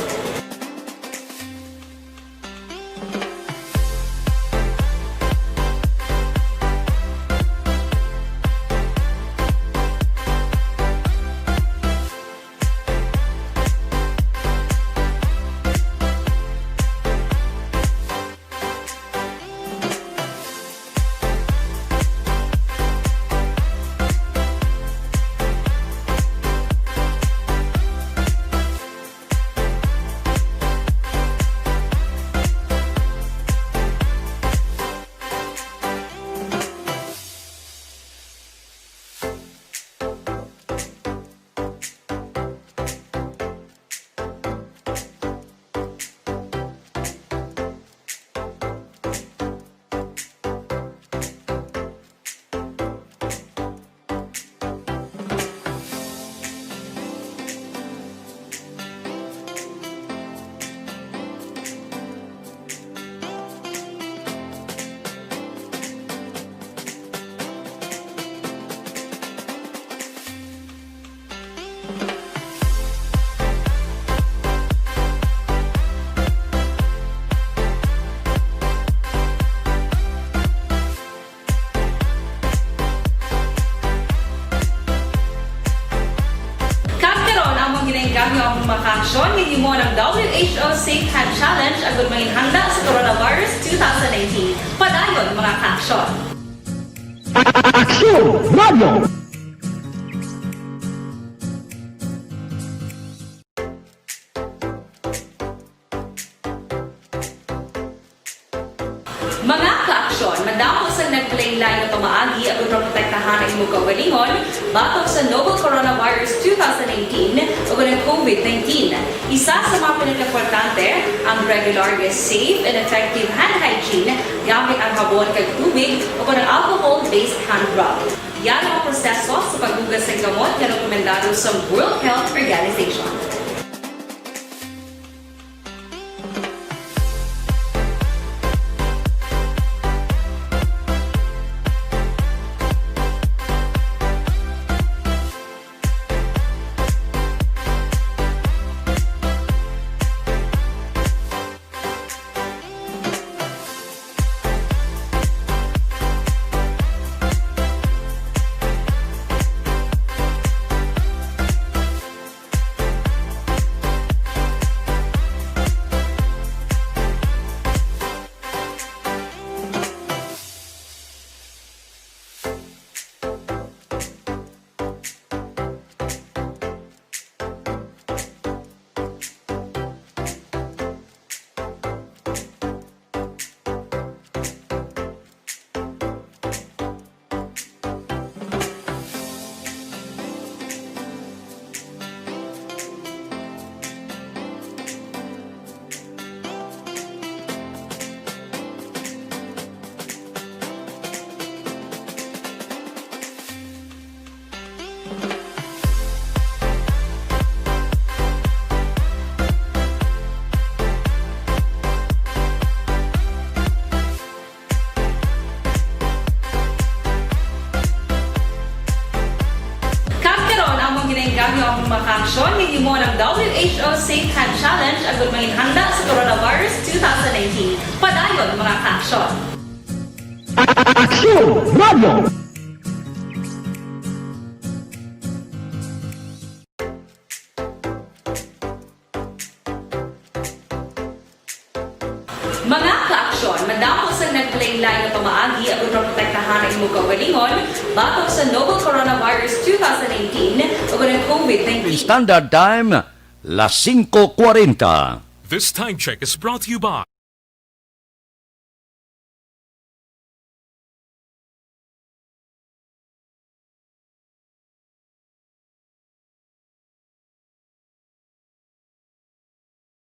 S3: kaaksyon, hindi mo ng WHO Safe Hand Challenge ang gudmangin handa sa Coronavirus 2019. Padayon mga kaaksyon.
S14: Action Radio!
S3: Mga kaaksyon, madamo sa nagpalaylay na pamaagi at protektahan ang imong kaugalingon batok sa novel coronavirus 2018 o ng COVID-19. Isa sa mga pinaka-importante ang regular, safe, and effective hand hygiene gamit ang habon kag tubig o ng alcohol-based hand rub. Yan ang proseso sa paghugas ng gamot na rekomendado sa World Health Organization. Ganyo ang mga kaaksyon, hindi mo ng WHO Safe Hand Challenge ang gudmangin handa sa Coronavirus 2019. Padayon mga kaaksyon.
S14: Action Radio!
S3: Mga kaaksyon, madamo sa nagpalaylay na pamaagi at protektahan ang imong kaugalingon batok sa novel coronavirus 2018 o ng COVID-19.
S2: Standard Time, las 5:40.
S4: This time check is brought to you by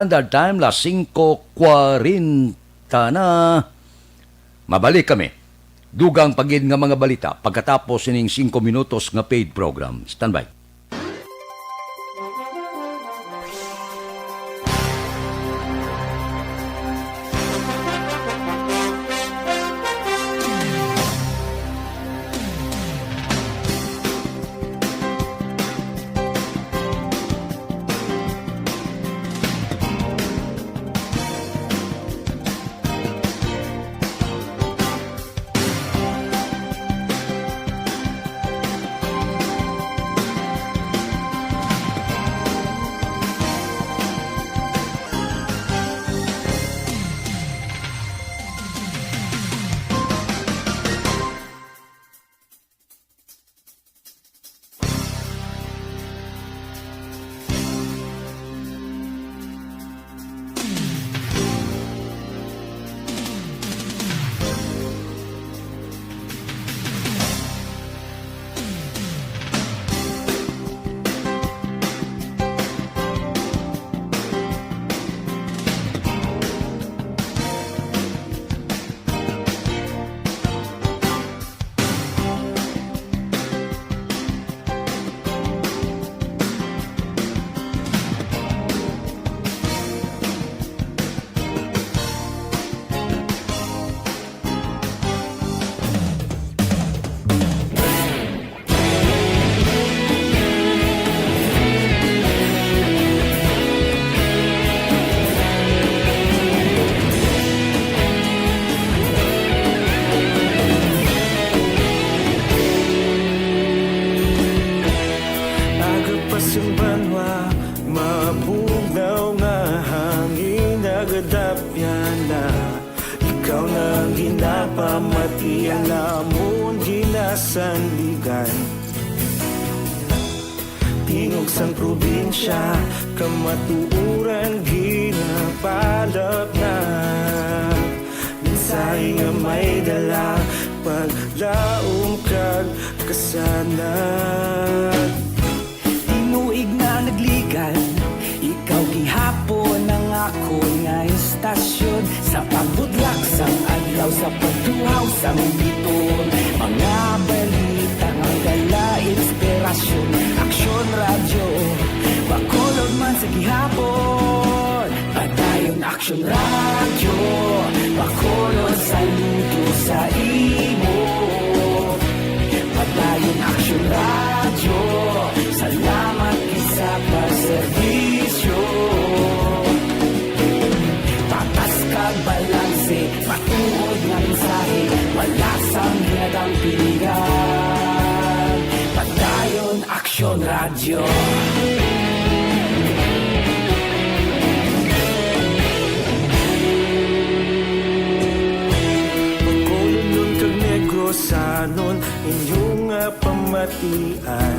S2: Standard Time, las 5:40 na. Mabalik kami. Dugang pagid nga mga balita pagkatapos ining 5 minutos nga paid program. Standby.
S9: pamati alamon ginasandigan tingog sang probinsya kamatuuran ginapalap na minsay nga may dala paglaom kag kasanag
S10: Tinuig na nagligan ikaw gihapon ang ako nga istasyon sa pagbudlak sang adlaw sa pagduhaw sang biton mga balita nga dala inspirasyon aksyon radyo bakolod man sa gihapon padayon aksyon radyo bakolod saludo sa imo padayon aksyon radyo salamat isa pa serbisyo patas kag balanse matuod nga mensahe wala sang ginadang piligan padayon aksyon radyo
S9: Bacolod kag Negrosanon inyong pamatian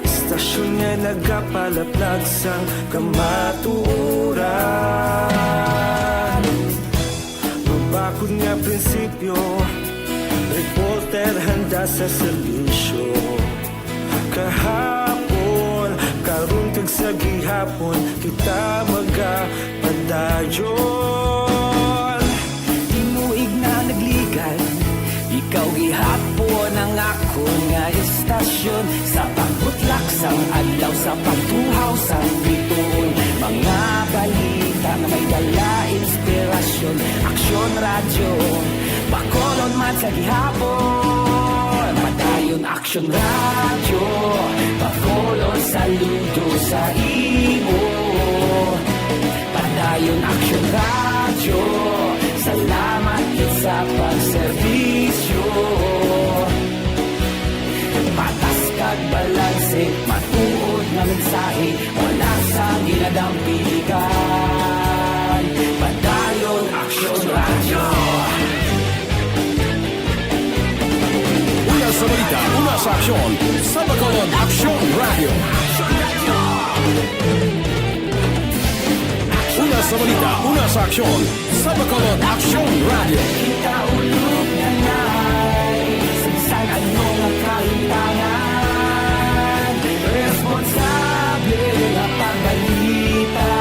S9: Istasyon nga nagapalaplag sang kamatuuran Mabakod nga prinsipyo Reporter handa sa serbisyo Kahapon, karun kag sa gihapon Kita magapadayon
S10: Tinuig na nagligan ikaw gihapon ang ako nga istasyon sa pagbutlak sang adlaw sa pagtuhaw sang biton mga balita na may dala inspirasyon aksyon radyo bakolod man sa gihapon padayon aksyon radyo bakolod saludo sa imo padayon aksyon radyo salamat sa pagserbisyo patas kag balanse matuod nga mensahe wala sang ginadang piligan padayon aksyon radyo
S4: Una sa balita, una sa aksyon, sa Bacolod Aksyon Radio. Una sa balita, una sa aksyon, sa Bacolod Aksyon Radio.
S10: kita ulog na na'y sagsang anong ang kahintangan responsable nga pagbalita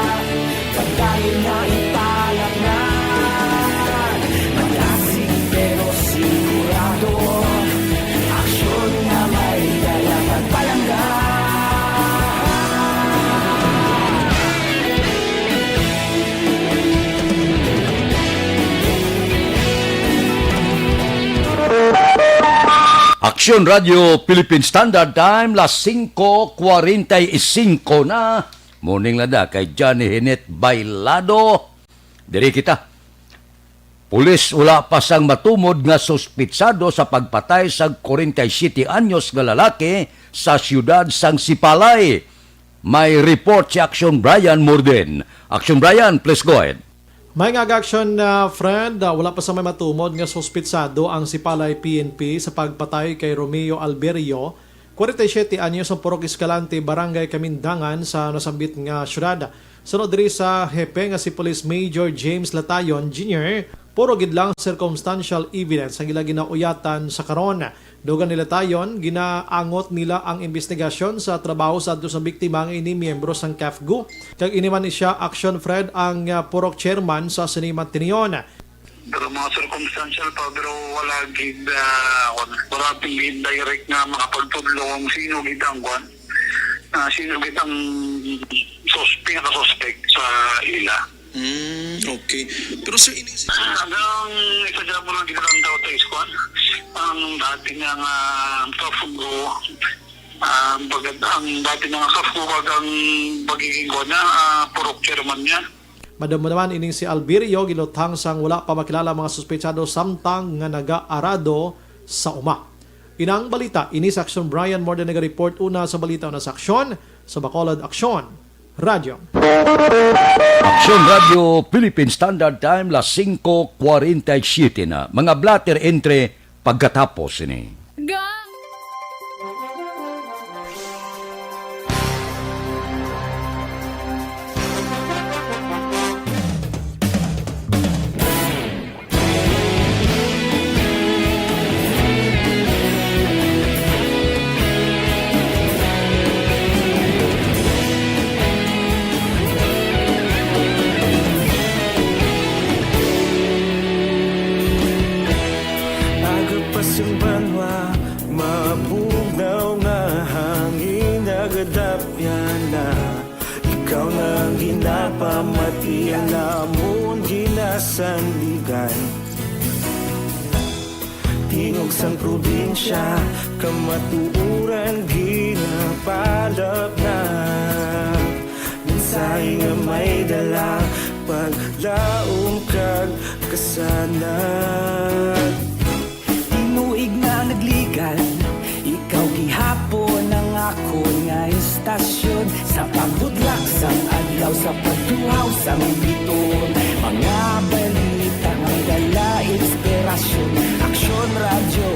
S10: pagdayon na ipalang na malasig pero sigurado aksyon na may dalang pagpalangga
S2: Aksyon Radio Philippine Standard Time, las 5:45 na. Morning lada kay Johnny Hinet Bailado. Diri kita. Pulis wala pa sang matumod nga suspitsado sa pagpatay sa 47 anyos nga lalaki sa siyudad sang Sipalay. May report si Aksyon Brian Morden. Aksyon Brian, please go ahead.
S5: May nga-action friend, wala pa sa may matumod nga suspitsado ang Sipalay PNP sa pagpatay kay Romeo Alberio, 47 anyos ang Purok Escalante, Barangay Kamindangan sa nasambit nga syudad. Sunod diri sa hepe nga si Police Major James Latayon Jr., puro gid lang circumstantial evidence ang ila ginauyatan sa karon. Dugan nila tayon, ginaangot nila ang investigasyon sa trabaho sa sa biktima nga ini miyembro sang CAFGU. Kag iniman ni siya Action Fred ang purok chairman sa Sinimat Tinion.
S6: Pero mga circumstantial pa, pero wala gid wala ping direct nga makapagtudlong sino gid ang kwan. Sino gid ang suspect sa ila.
S7: Okay. Pero sir,
S6: hanggang isa dyan po lang ginaganda ko tayo squad. Ang dati nga kafugo, ang dati nga kafugo ang pagiging ko na, purok chairman niya.
S5: Madam naman ining si Alberio giluthang sang wala pa makilala mga suspetsado samtang nga naga-arado sa uma. Inang balita, ini sa Aksyon Brian Morden nag-report una sa balita na sa aksyon sa Bacolod Aksyon Radio.
S2: Aksyon Radio Philippine Standard Time, las 5:47 na. Mga blatter entre pagkatapos ini.
S9: Agapasang banwa, mapunaw nga hangin nagadapyan na. Ikaw na ang ginapamatian namon ginasandigan. Tingog sang probinsya, kamatuuran ginapalap na. Mensahe nga may dala, paglaom kag kasanat.
S10: Tinuig na nagligan, ikaw gihapon ang ako nga istasyon. Sa pagbudlak sang adlaw, sa pagtuhaw sang biton. Mga balita may dala inspirasyon. Aksyon radyo,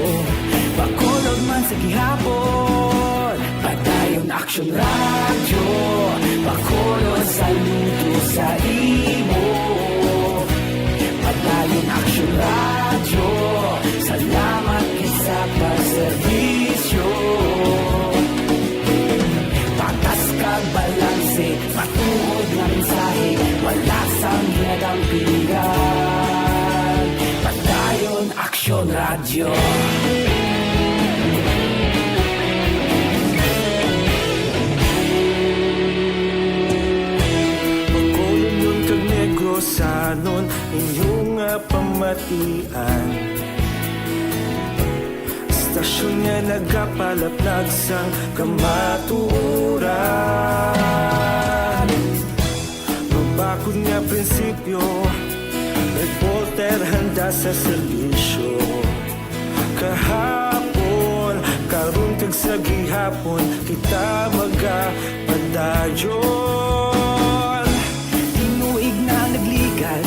S10: Bacolod man sa gihapon. Padayon Aksyon radyo, Bacolod saludo sa imo. Padayon Aksyon radyo, salamat sa pagserbisyo. Patas kag balanse, matuod na mensahe, wala sang hinagang pilihan. Padayon Aksyon radyo.
S9: Bacolod nun kag Negros sanon inyong pamatian. Stasyon nga nagapalaplag sang kamaturan. Mabakod nga prinsipyo, reporter handa sa serbisyo. Kahapon, karon kag sa gihapon, kita magapadayon.
S10: Tinuig na nagligan,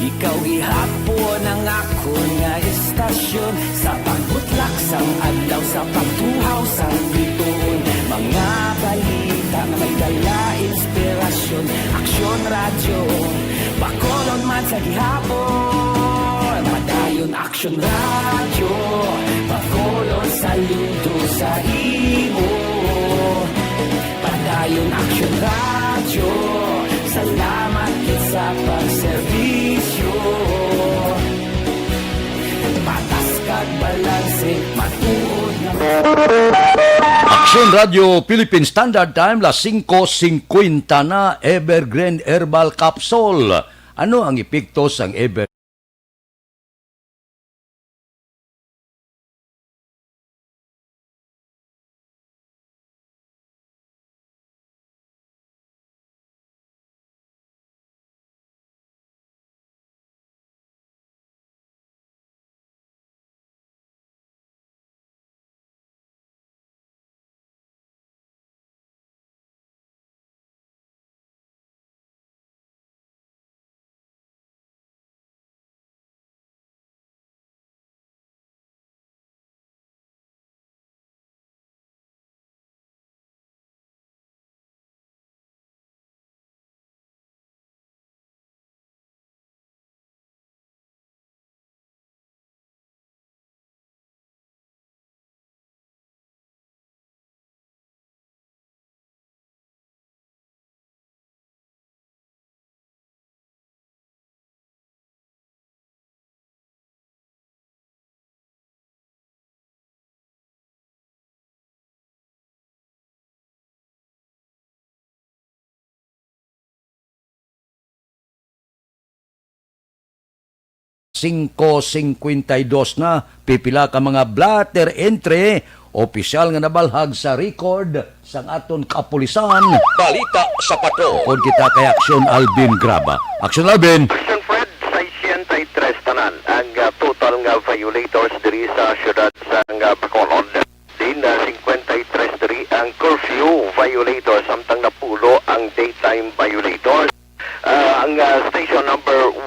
S10: ikaw gihapon ang ako nga istasyon. Sa pagbutlak sang adlaw, sa pagtuhaw sang biton. Mga balita na may dala inspirasyon. Aksyon radyo, Bacolod man sa gihapon. Padayon Aksyon radyo, Bacolod saludo sa imo. Padayon Aksyon radyo, salamat sa pagserbisyo. Patas kag balanse, matuod na.
S2: Aksyon Radio Philippine Standard Time, las 5:50 na. Evergreen Herbal Capsule. Ano ang epekto sang Evergreen? $5.52 na, pipila ka mga blatter entre, opisyal nga nabalhag sa record sang aton kapulisan. Balita sa pato. Kung kita kay Aksyon Alvin Graba. Aksyon Alvin.
S11: Aksyon Fred, 63 tanan ang total nga violators diri sa syudad sa Bacolod. Din 53 diri ang curfew violators samtang napulo ang daytime violators. Ang station number 2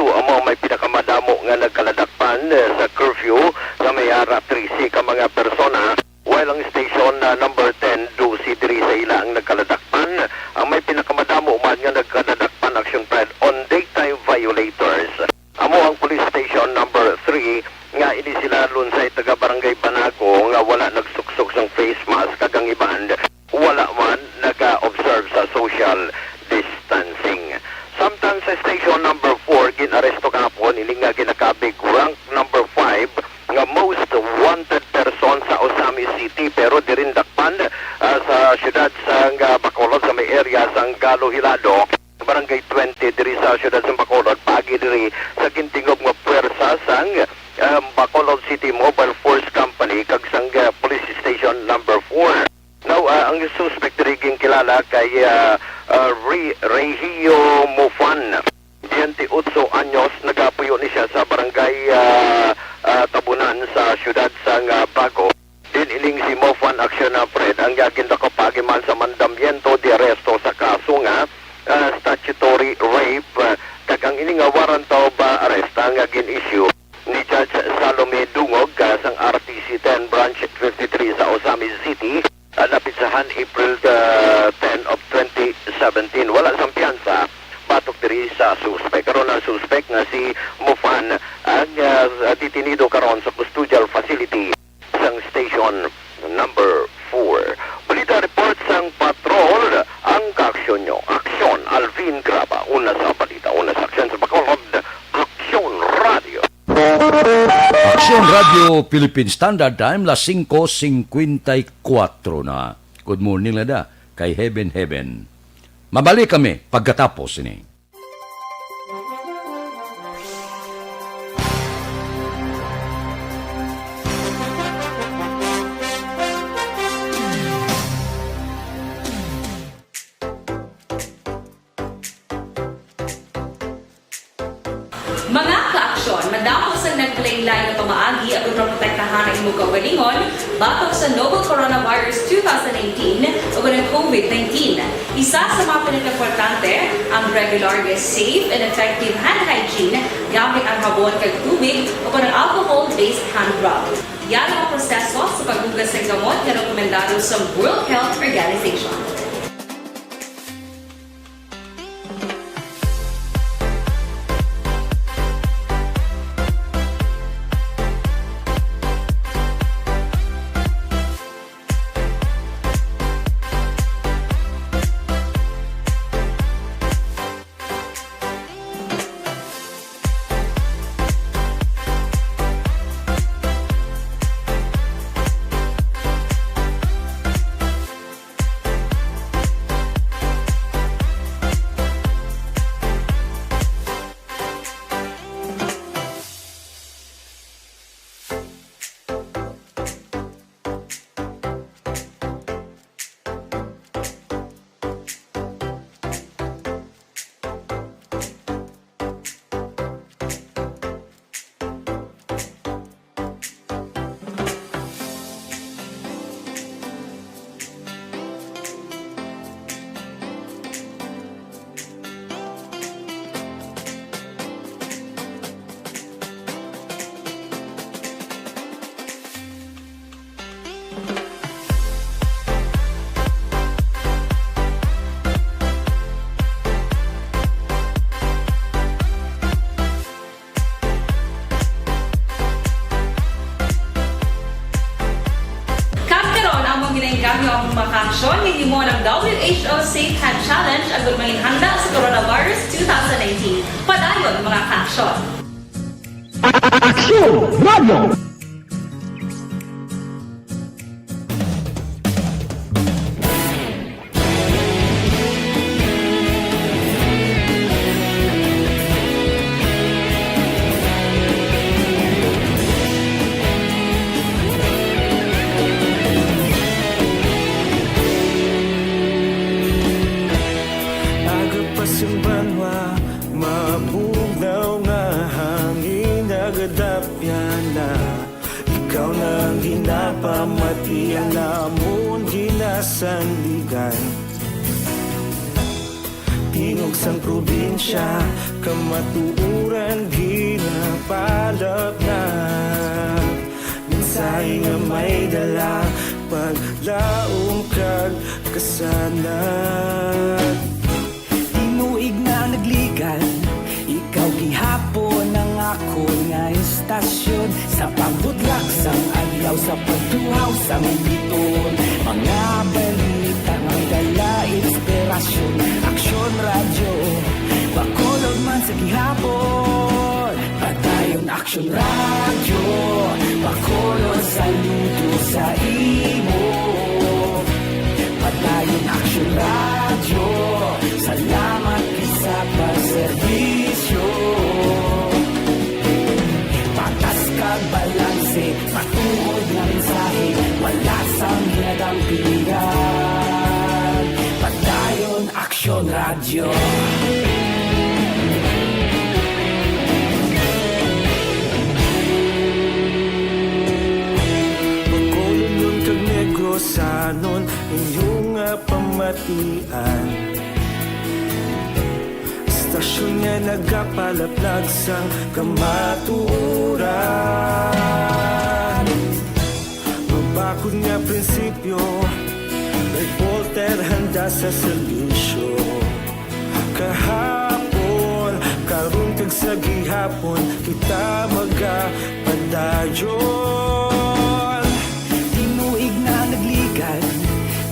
S11: amo may pinakamadamo nga nagkaladakpan sa curfew sa may harap 3C ka mga persona, while ang station number 10 12 diri sa ila ang nagkaladakpan. Ang may pinakamadamo man nga nagkaladakpan action plan on daytime violators amo ang police station number 3 nga ini sila lunsay taga barangay Banaco nga wala nagsuksok sang face mask kagang iban wala man naga-observe sa social distancing. Samtang sa station number 4 ginaresto kahapon ini nga ginakabig rank number 5 nga most wanted person sa Osami City pero dirindakpan sa syudad sa Bacolod sa may area sa Galo Hilado, barangay 20 diri sa syudad sa Bacolod, pagi diri sa gintingog nga puwersa sang Bacolod City Mobile Force Company kag sang police station number 4. Now, ang suspect diri kilala kay Regio Mufan, 28 anyos, nagapuyo ni siya sa barangay Tabunan sa syudad sang Bago. Din iling si Mufan aksyon na Fred ang yakin na kapagiman sa mandamiento de arresto sa kaso nga statutory rape kag ang ining warrant of arrest ang gin-issue ni Judge Salome Dungog sang RTC 10 Branch 53 sa Osami City napisahan April 10 of 2017. Wala sang piyansa batok diri sa suspect. Karon ang suspect nga si Mufan ang ditinido karon sa custodial facility sang station number 4. Balita report sang patrol ang kaaksyon nyo. Aksyon Alvin Graba. Una sa balita, una sa aksyon sa Bacolod. Aksyon Radio.
S2: Aksyon Radio Philippine Standard Time las 5:54 na. Good morning lada kay Heaven. Mabalik kami pagkatapos ini.
S3: Mga kaaksyon, madamo sa naglaylay na pamaagi at protektahan ang imong kaugalingon batok sa novel coronavirus 2018 o ng COVID-19. Isa sa mga pinaka-importante ang regular, safe, and effective hand hygiene gamit ang habon kag tubig o ng alcohol-based hand rub. Yan ang proseso sa paghugas ng gamot na rekomendado sa World Health Organization. Kami ang makaksyon ng himo ng WHO Safe Hand Challenge ang gulmangin handa sa coronavirus 2019. Padayon mga kaaksyon.
S14: Aksyon Radio!
S9: Ikaw nang ginapamati ang namon ginasandigan. tingog sang probinsya, kamatuuran ginapalap na. Minsay nga may dala, paglaong kag kasanat.
S10: Tinuig na nagligan, ikaw gihapon ang ako nga istasyon. Sa pagbutlak sang adlaw, sa pagtuhaw sang biton. Mga balita nga dala inspirasyon. Aksyon radyo, Bacolod man sa gihapon. Padayon Aksyon radyo, Bacolod saludo sa imo. Padayon Aksyon radyo, salamat sa pagserbisyo. Patas kag balanse, matuod na mensahe, wala sang hinagang pilihan. Padayon Aksyon radyo.
S9: Bacolod nun kag Negrosanon, inyong pamatian. Stasyon nga nagapalaplag sang kamatuuran. Mabakod nga prinsipyo, reporter handa sa serbisyo. Kahapon, karun kag sa gihapon, kita magapadayon.
S10: Tinuig na nagligan,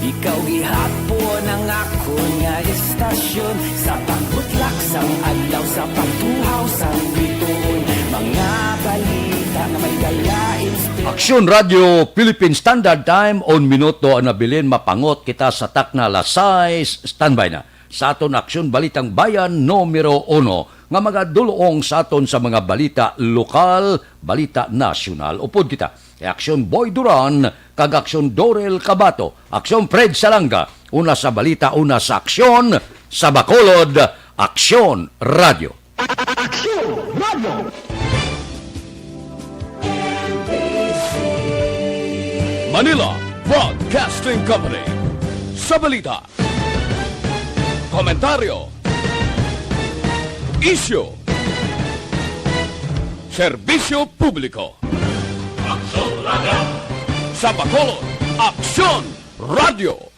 S10: ikaw gihapon ang ako nga istasyon. Sa pagbutlak sang adlaw, sa pagtuhaw sang biton. Mga balita na may dala inspirasyon.
S2: Aksyon Radio Philippine Standard Time on minuto ang nabilin mapangot kita sa takna lasais standby na sa aton Aksyon Balitang Bayan numero 1 nga mga dulong sa aton sa mga balita lokal, balita nasyonal. Upod kita Aksyon Boy Duran kag Aksyon Dorel Cabato, Aksyon Fred Salanga, una sa balita, una sa aksyon sa Bacolod, Aksyon Radio.
S10: Aksyon Radio.
S4: Manila Broadcasting Company. Sa balita, komentaryo, isyu, serbisyo publiko. Aksyon Radio. Sa Bacolod, Aksyon Radio.